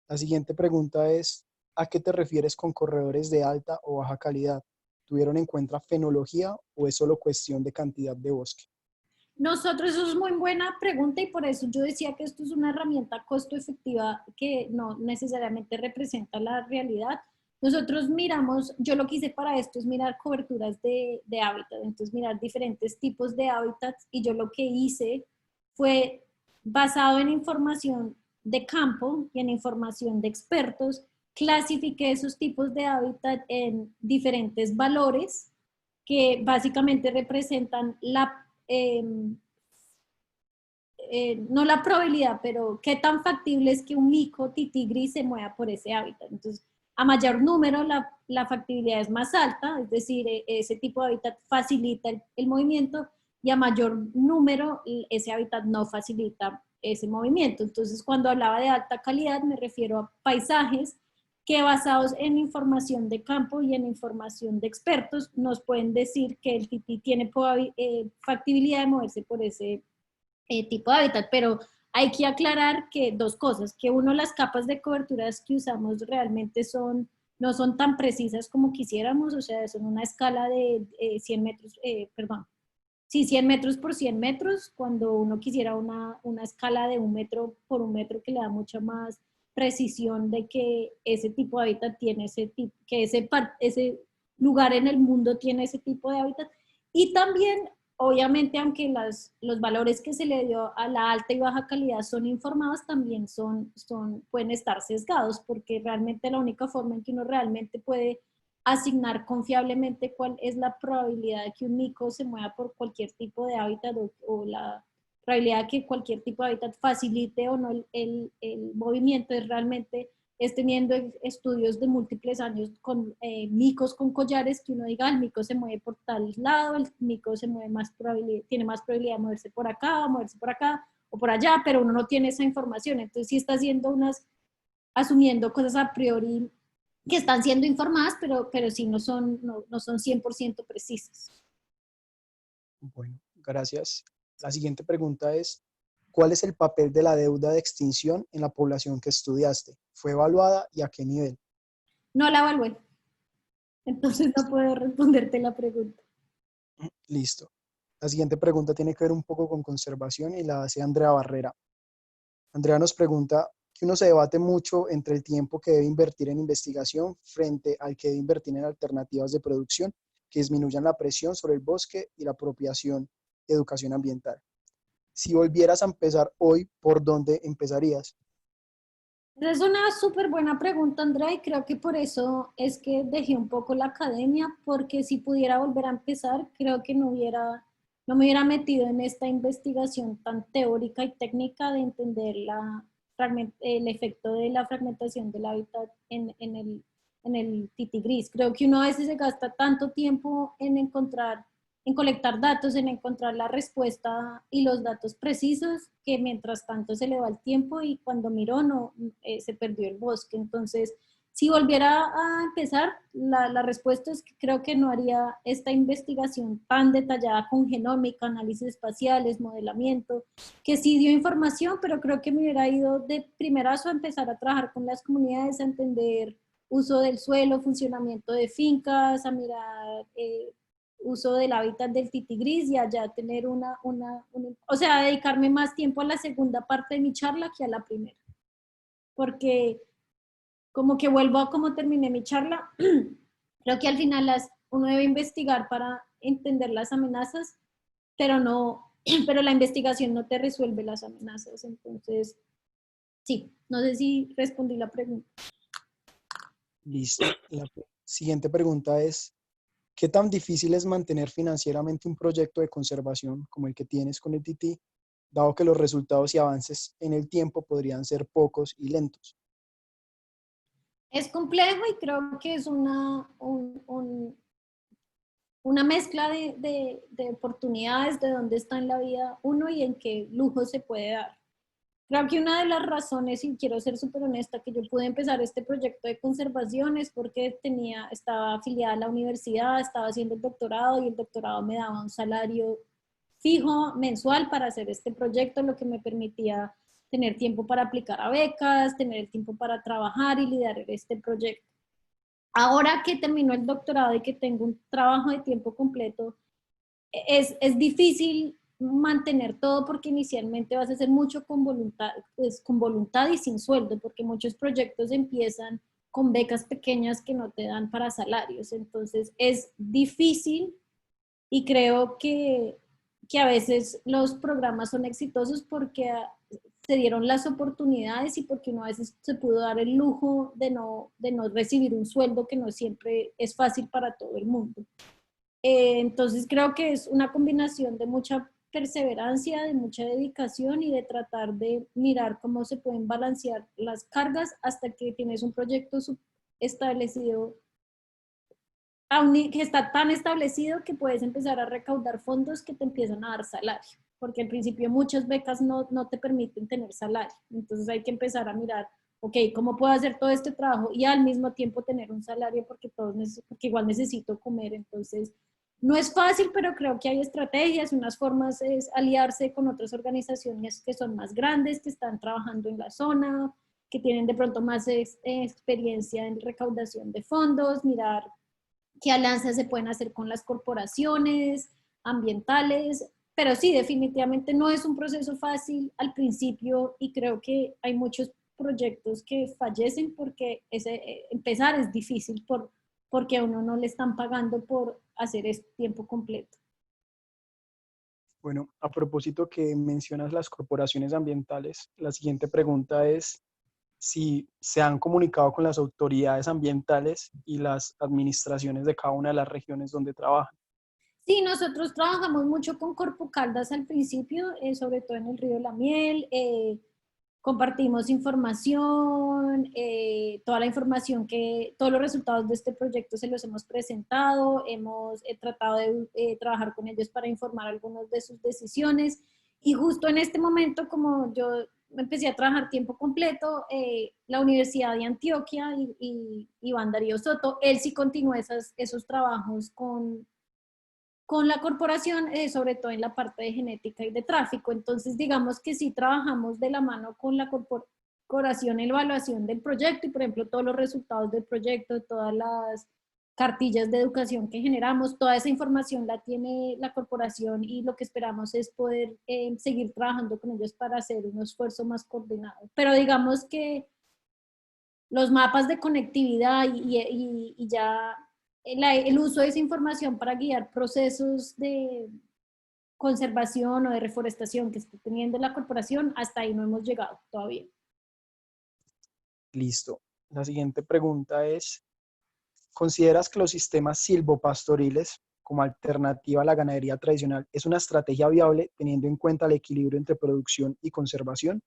La siguiente pregunta es, ¿a qué te refieres con corredores de alta o baja calidad? ¿Tuvieron en cuenta fenología o es solo cuestión de cantidad de bosque? Nosotros, eso es muy buena pregunta y por eso yo decía que esto es una herramienta costo efectiva que no necesariamente representa la realidad. Nosotros miramos, yo lo que hice para esto es mirar coberturas de hábitat, entonces mirar diferentes tipos de hábitats y yo lo que hice fue basado en información de campo y en información de expertos, clasifiqué esos tipos de hábitat en diferentes valores que básicamente representan no la probabilidad, pero qué tan factible es que un mico tití gris se mueva por ese hábitat. Entonces, a mayor número, la factibilidad es más alta, es decir, ese tipo de hábitat facilita el movimiento y a mayor número, ese hábitat no facilita ese movimiento. Entonces, cuando hablaba de alta calidad, me refiero a paisajes que basados en información de campo y en información de expertos nos pueden decir que el tití tiene factibilidad de moverse por ese tipo de hábitat, pero hay que aclarar que dos cosas, que uno, las capas de coberturas que usamos realmente no son tan precisas como quisiéramos, o sea, son una escala de 100 metros, perdón, sí, 100 metros por 100 metros, cuando uno quisiera una escala de 1 metro por 1 metro que le da mucha más precisión de que ese tipo de hábitat tiene ese tipo, que ese lugar en el mundo tiene ese tipo de hábitat. Y también, obviamente, aunque los valores que se le dio a la alta y baja calidad son informados, también pueden estar sesgados, porque realmente la única forma en que uno realmente puede asignar confiablemente cuál es la probabilidad de que un mico se mueva por cualquier tipo de hábitat o la probabilidad de que cualquier tipo de hábitat facilite o no el movimiento es realmente es teniendo estudios de múltiples años con micos con collares, que uno diga, el mico se mueve por tal lado, el mico se mueve más tiene más probabilidad de moverse por acá, moverse por acá o por allá, pero uno no tiene esa información. Entonces sí está haciendo asumiendo cosas a priori que están siendo informadas, pero sí no son 100% precisas. Bueno, gracias. La siguiente pregunta es, ¿cuál es el papel de la deuda de extinción en la población que estudiaste? ¿Fue evaluada y a qué nivel? No la evalué, entonces no puedo responderte la pregunta. Listo. La siguiente pregunta tiene que ver un poco con conservación y la hace Andrea Barrera. Andrea nos pregunta que uno se debate mucho entre el tiempo que debe invertir en investigación frente al que debe invertir en alternativas de producción que disminuyan la presión sobre el bosque y la apropiación y educación ambiental. Si volvieras a empezar hoy, ¿por dónde empezarías? Es una súper buena pregunta, Andrea, y creo que por eso es que dejé un poco la academia, porque si pudiera volver a empezar, creo que no me hubiera metido en esta investigación tan teórica y técnica de entender el efecto de la fragmentación del hábitat en el titi gris. Creo que uno a veces se gasta tanto tiempo en colectar datos, en encontrar la respuesta y los datos precisos, que mientras tanto se le va el tiempo y cuando miró se perdió el bosque. Entonces, si volviera a empezar, la respuesta es que creo que no haría esta investigación tan detallada con genómica, análisis espaciales, modelamiento, que sí dio información, pero creo que me hubiera ido de primerazo a empezar a trabajar con las comunidades, a entender uso del suelo, funcionamiento de fincas, a mirar uso del hábitat del titi gris y allá tener o sea, dedicarme más tiempo a la segunda parte de mi charla que a la primera. Porque como que vuelvo a cómo terminé mi charla, creo que al final uno debe investigar para entender las amenazas, pero la investigación no te resuelve las amenazas. Entonces, sí, no sé si respondí la pregunta. Listo. La siguiente pregunta es, ¿qué tan difícil es mantener financieramente un proyecto de conservación como el que tienes con el Tití, dado que los resultados y avances en el tiempo podrían ser pocos y lentos? Es complejo y creo que es una mezcla de oportunidades, de dónde está en la vida uno y en qué lujo se puede dar. Creo que una de las razones, y quiero ser súper honesta, que yo pude empezar este proyecto de conservación es porque estaba afiliada a la universidad, estaba haciendo el doctorado y el doctorado me daba un salario fijo mensual para hacer este proyecto, lo que me permitía tener tiempo para aplicar a becas, tener el tiempo para trabajar y liderar este proyecto. Ahora que terminó el doctorado y que tengo un trabajo de tiempo completo, es difícil mantener todo porque inicialmente vas a hacer mucho con voluntad y sin sueldo, porque muchos proyectos empiezan con becas pequeñas que no te dan para salarios. Entonces es difícil y creo que a veces los programas son exitosos porque se dieron las oportunidades y porque uno a veces se pudo dar el lujo de no recibir un sueldo que no siempre es fácil para todo el mundo. Entonces creo que es una combinación de mucha perseverancia, de mucha dedicación y de tratar de mirar cómo se pueden balancear las cargas hasta que tienes un proyecto establecido, que está tan establecido que puedes empezar a recaudar fondos que te empiezan a dar salario, porque al principio muchas becas no te permiten tener salario. Entonces hay que empezar a mirar, ok, ¿cómo puedo hacer todo este trabajo y al mismo tiempo tener un salario porque igual necesito comer? Entonces, no es fácil, pero creo que hay estrategias, unas formas es aliarse con otras organizaciones que son más grandes, que están trabajando en la zona, que tienen de pronto más experiencia en recaudación de fondos, mirar qué alianzas se pueden hacer con las corporaciones ambientales, pero sí, definitivamente no es un proceso fácil al principio y creo que hay muchos proyectos que fallecen porque empezar es difícil porque a uno no le están pagando por hacer este tiempo completo. Bueno, a propósito que mencionas las corporaciones ambientales, la siguiente pregunta es si se han comunicado con las autoridades ambientales y las administraciones de cada una de las regiones donde trabajan. Sí, nosotros trabajamos mucho con Corpo Caldas al principio, sobre todo en el río La Miel, compartimos información, toda la información todos los resultados de este proyecto se los hemos presentado, hemos tratado de trabajar con ellos para informar algunas de sus decisiones, y justo en este momento, como yo empecé a trabajar tiempo completo, la Universidad de Antioquia y Iván Darío Soto, él sí continúa esos trabajos con la corporación, sobre todo en la parte de genética y de tráfico. Entonces, digamos que sí trabajamos de la mano con la corporación en la evaluación del proyecto, y por ejemplo todos los resultados del proyecto, todas las cartillas de educación que generamos, toda esa información la tiene la corporación, y lo que esperamos es poder seguir trabajando con ellos para hacer un esfuerzo más coordinado. Pero digamos que los mapas de conectividad y ya el uso de esa información para guiar procesos de conservación o de reforestación que esté teniendo la corporación, hasta ahí no hemos llegado todavía. Listo. La siguiente pregunta es, ¿consideras que los sistemas silvopastoriles como alternativa a la ganadería tradicional es una estrategia viable teniendo en cuenta el equilibrio entre producción y conservación?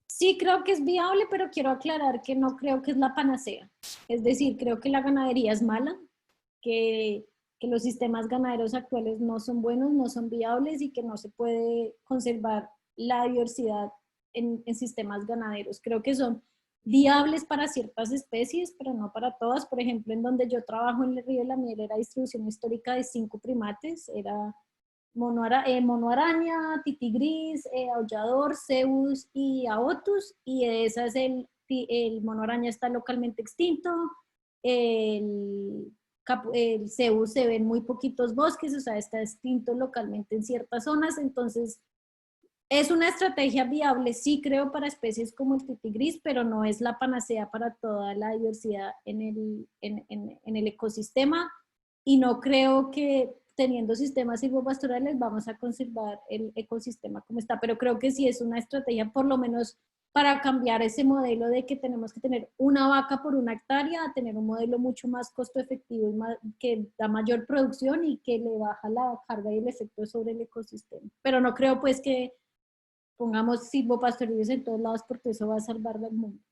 Sí, creo que es viable, pero quiero aclarar que no creo que es la panacea. Es decir, creo que la ganadería es mala, que los sistemas ganaderos actuales no son buenos, no son viables, y que no se puede conservar la diversidad en sistemas ganaderos. Creo que son viables para ciertas especies, pero no para todas. Por ejemplo, en donde yo trabajo en el Río de la Miel era distribución histórica de 5 primates, era mono araña, tití gris, aullador, zeus y aotus, y de esas el mono araña está localmente extinto, el zeus se ve en muy poquitos bosques, o sea, está extinto localmente en ciertas zonas. Entonces es una estrategia viable, sí creo, para especies como el tití gris, pero no es la panacea para toda la diversidad en el ecosistema, y no creo que teniendo sistemas silvopastorales vamos a conservar el ecosistema como está, pero creo que sí es una estrategia, por lo menos para cambiar ese modelo de que tenemos que tener una vaca por una hectárea, a tener un modelo mucho más costo efectivo y que da mayor producción y que le baja la carga y el efecto sobre el ecosistema. Pero no creo pues que pongamos silvopastoriles en todos lados, porque eso va a salvar al mundo.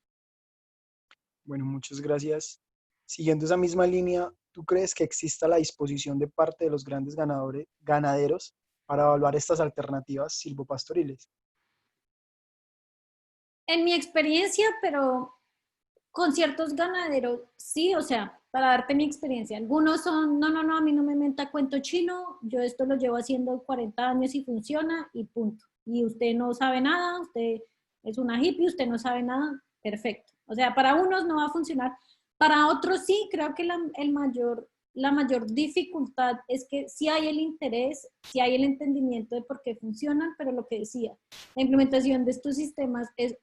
Bueno, muchas gracias. Siguiendo esa misma línea, ¿tú crees que exista la disposición de parte de los grandes ganaderos para evaluar estas alternativas silvopastoriles? En mi experiencia, pero con ciertos ganaderos, sí, o sea, para darte mi experiencia, algunos son, no, a mí no me meta cuento chino, yo esto lo llevo haciendo 40 años y funciona y punto. Y usted no sabe nada, usted es una hippie, usted no sabe nada, perfecto. O sea, para unos no va a funcionar, para otros sí, creo que la mayor dificultad es que sí hay el interés, sí hay el entendimiento de por qué funcionan, pero lo que decía, la implementación de estos sistemas es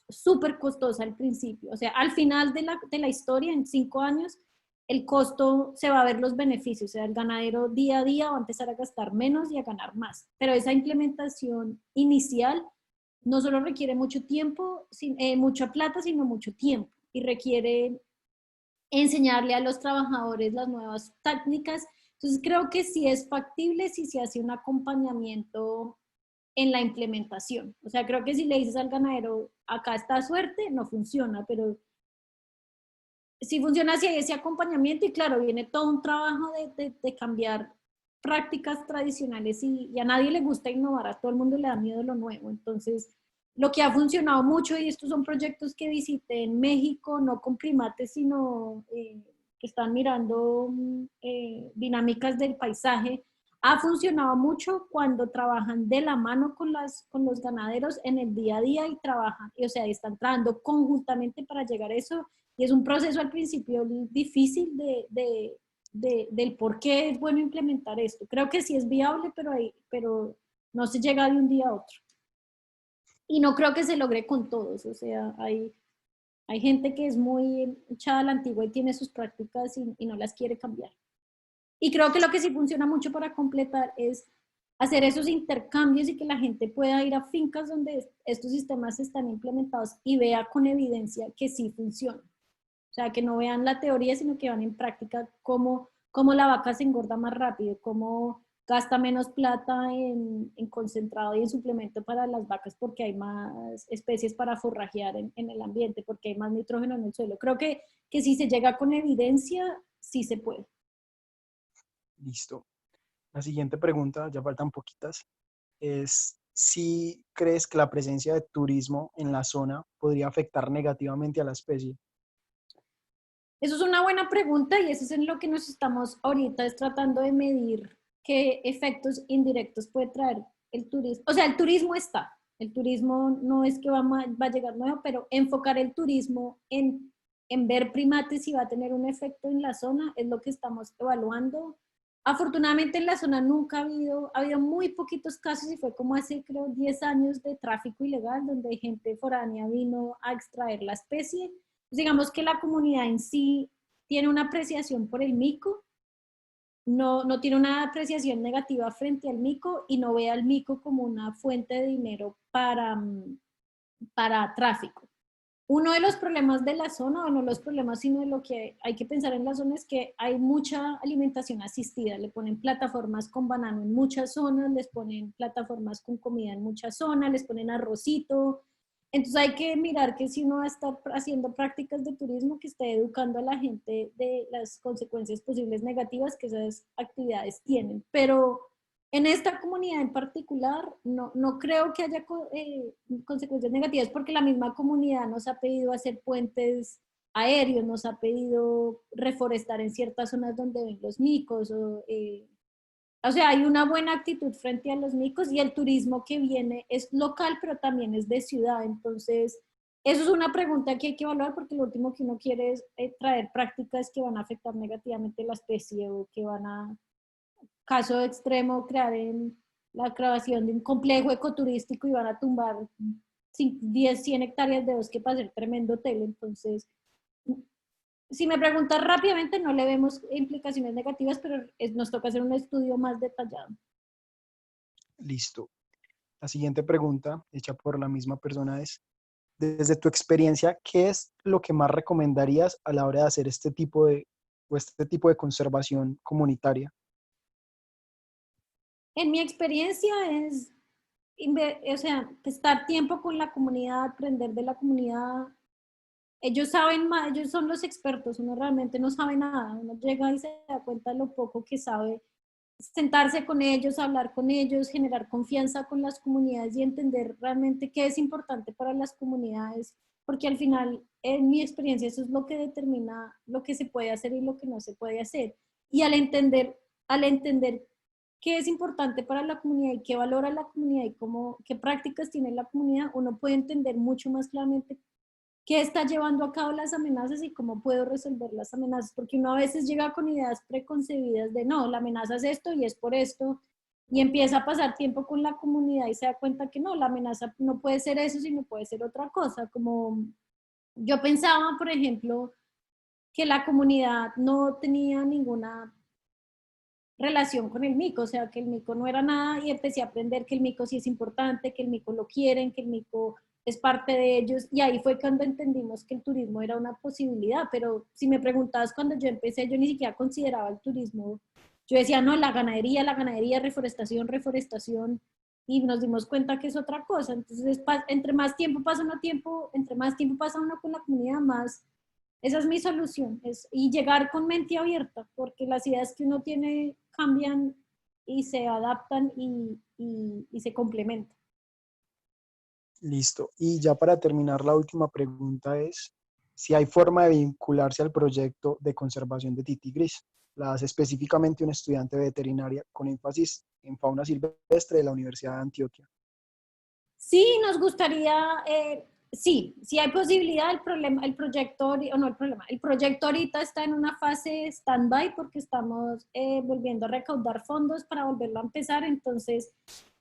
súper costosa al principio. O sea, al final de la historia, en 5 años, el costo se va a ver los beneficios. O sea, el ganadero día a día va a empezar a gastar menos y a ganar más. Pero esa implementación inicial no solo requiere mucho tiempo, mucha plata, sino mucho tiempo. Y requiere enseñarle a los trabajadores las nuevas técnicas. Entonces creo que sí es factible si se hace un acompañamiento en la implementación. O sea, creo que si le dices al ganadero, acá está suerte, no funciona, pero sí funciona si hay ese acompañamiento, y claro, viene todo un trabajo de cambiar prácticas tradicionales, y a nadie le gusta innovar, a todo el mundo le da miedo lo nuevo. Entonces, lo que ha funcionado mucho, y estos son proyectos que visité en México, no con primates, sino que están mirando dinámicas del paisaje, ha funcionado mucho cuando trabajan de la mano con los ganaderos en el día a día, y trabajan, o sea, están trabajando conjuntamente para llegar a eso, y es un proceso al principio difícil del por qué es bueno implementar esto. Creo que sí es viable, pero no se llega de un día a otro. Y no creo que se logre con todos, o sea, hay gente que es muy echada a la antigua y tiene sus prácticas y no las quiere cambiar. Y creo que lo que sí funciona mucho para completar es hacer esos intercambios, y que la gente pueda ir a fincas donde estos sistemas están implementados y vea con evidencia que sí funcionan. O sea, que no vean la teoría, sino que van en práctica cómo la vaca se engorda más rápido, cómo gasta menos plata en concentrado y en suplemento para las vacas porque hay más especies para forrajear en el ambiente, porque hay más nitrógeno en el suelo. Creo que si se llega con evidencia, sí se puede. Listo. La siguiente pregunta, ya faltan poquitas, es si crees que la presencia de turismo en la zona podría afectar negativamente a la especie. Eso es una buena pregunta y eso es en lo que nos estamos ahorita es tratando de medir qué efectos indirectos puede traer el turismo. O sea, el turismo está. El turismo no es que va a llegar nuevo, pero enfocar el turismo en ver primates y va a tener un efecto en la zona es lo que estamos evaluando. Afortunadamente en la zona nunca ha habido muy poquitos casos y fue como hace creo 10 años de tráfico ilegal donde gente foránea vino a extraer la especie. Digamos que la comunidad en sí tiene una apreciación por el mico, no tiene una apreciación negativa frente al mico y no ve al mico como una fuente de dinero para tráfico. Uno de los problemas de la zona, o no los problemas, sino de lo que hay que pensar en la zona es que hay mucha alimentación asistida. Le ponen plataformas con banano en muchas zonas, les ponen plataformas con comida en muchas zonas, les ponen arrocito. Entonces hay que mirar que si uno va a estar haciendo prácticas de turismo, que esté educando a la gente de las consecuencias posibles negativas que esas actividades tienen. Pero en esta comunidad en particular, no creo que haya consecuencias negativas porque la misma comunidad nos ha pedido hacer puentes aéreos, nos ha pedido reforestar en ciertas zonas donde ven los micos. O sea, hay una buena actitud frente a los micos y el turismo que viene es local, pero también es de ciudad. Entonces, eso es una pregunta que hay que evaluar porque lo último que uno quiere es traer prácticas que van a afectar negativamente la especie o que van a caso extremo, crear en la creación de un complejo ecoturístico y van a tumbar 10, 100 hectáreas de bosque para hacer tremendo hotel. Entonces, si me preguntas rápidamente, no le vemos implicaciones negativas, pero nos toca hacer un estudio más detallado. Listo. La siguiente pregunta, hecha por la misma persona, es, desde tu experiencia, ¿qué es lo que más recomendarías a la hora de hacer este tipo de conservación comunitaria? En mi experiencia es, o sea, estar tiempo con la comunidad, aprender de la comunidad. Ellos saben más, ellos son los expertos, uno realmente no sabe nada, uno llega y se da cuenta de lo poco que sabe. Sentarse con ellos, hablar con ellos, generar confianza con las comunidades y entender realmente qué es importante para las comunidades, porque al final, en mi experiencia, eso es lo que determina lo que se puede hacer y lo que no se puede hacer. Y al entender qué es importante para la comunidad y qué valora la comunidad y qué prácticas tiene la comunidad, uno puede entender mucho más claramente qué está llevando a cabo las amenazas y cómo puedo resolver las amenazas, porque uno a veces llega con ideas preconcebidas de no, la amenaza es esto y es por esto, y empieza a pasar tiempo con la comunidad y se da cuenta que no, la amenaza no puede ser eso, sino puede ser otra cosa, como yo pensaba, por ejemplo, que la comunidad no tenía ninguna relación con el mico, o sea, que el mico no era nada y empecé a aprender que el mico sí es importante, que el mico lo quieren, que el mico es parte de ellos y ahí fue cuando entendimos que el turismo era una posibilidad, pero si me preguntabas cuando yo empecé, yo ni siquiera consideraba el turismo, yo decía, no, la ganadería, reforestación, reforestación y nos dimos cuenta que es otra cosa, entonces entre más tiempo pasa uno con la comunidad, más esa es mi solución, y llegar con mente abierta, porque las ideas que uno tiene cambian y se adaptan y se complementan. Listo. Y ya para terminar, la última pregunta es si hay forma de vincularse al proyecto de conservación de tití gris. La hace específicamente un estudiante de veterinaria con énfasis en fauna silvestre de la Universidad de Antioquia. Sí, nos gustaría, sí hay posibilidad, el proyecto ahorita está en una fase stand-by porque estamos volviendo a recaudar fondos para volverlo a empezar, entonces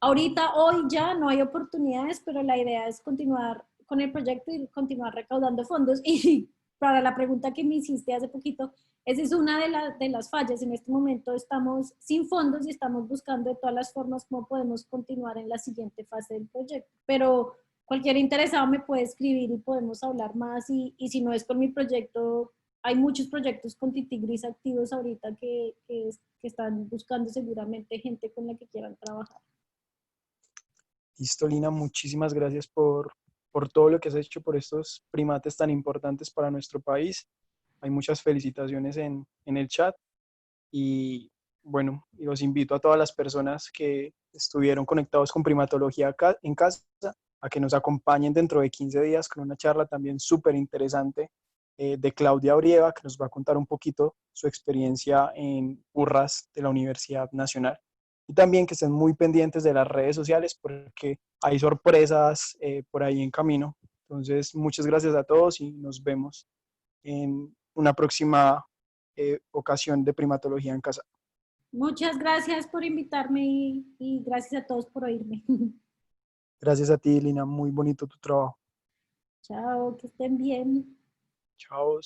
ahorita, hoy ya no hay oportunidades, pero la idea es continuar con el proyecto y continuar recaudando fondos. Y para la pregunta que me hiciste hace poquito, esa es una de las fallas. En este momento estamos sin fondos y estamos buscando de todas las formas cómo podemos continuar en la siguiente fase del proyecto. Pero cualquier interesado me puede escribir y podemos hablar más. Y si no es con mi proyecto, hay muchos proyectos con Titigris activos ahorita que están buscando seguramente gente con la que quieran trabajar. Listo, Lina, muchísimas gracias por todo lo que has hecho por estos primates tan importantes para nuestro país. Hay muchas felicitaciones en el chat y bueno, y los invito a todas las personas que estuvieron conectados con Primatología acá en casa a que nos acompañen dentro de 15 días con una charla también súper interesante de Claudia Brieva, que nos va a contar un poquito su experiencia en Urras de la Universidad Nacional. Y también que estén muy pendientes de las redes sociales porque hay sorpresas por ahí en camino. Entonces, muchas gracias a todos y nos vemos en una próxima ocasión de Primatología en Casa. Muchas gracias por invitarme y gracias a todos por oírme. Gracias a ti, Lina. Muy bonito tu trabajo. Chao, que estén bien. Chao.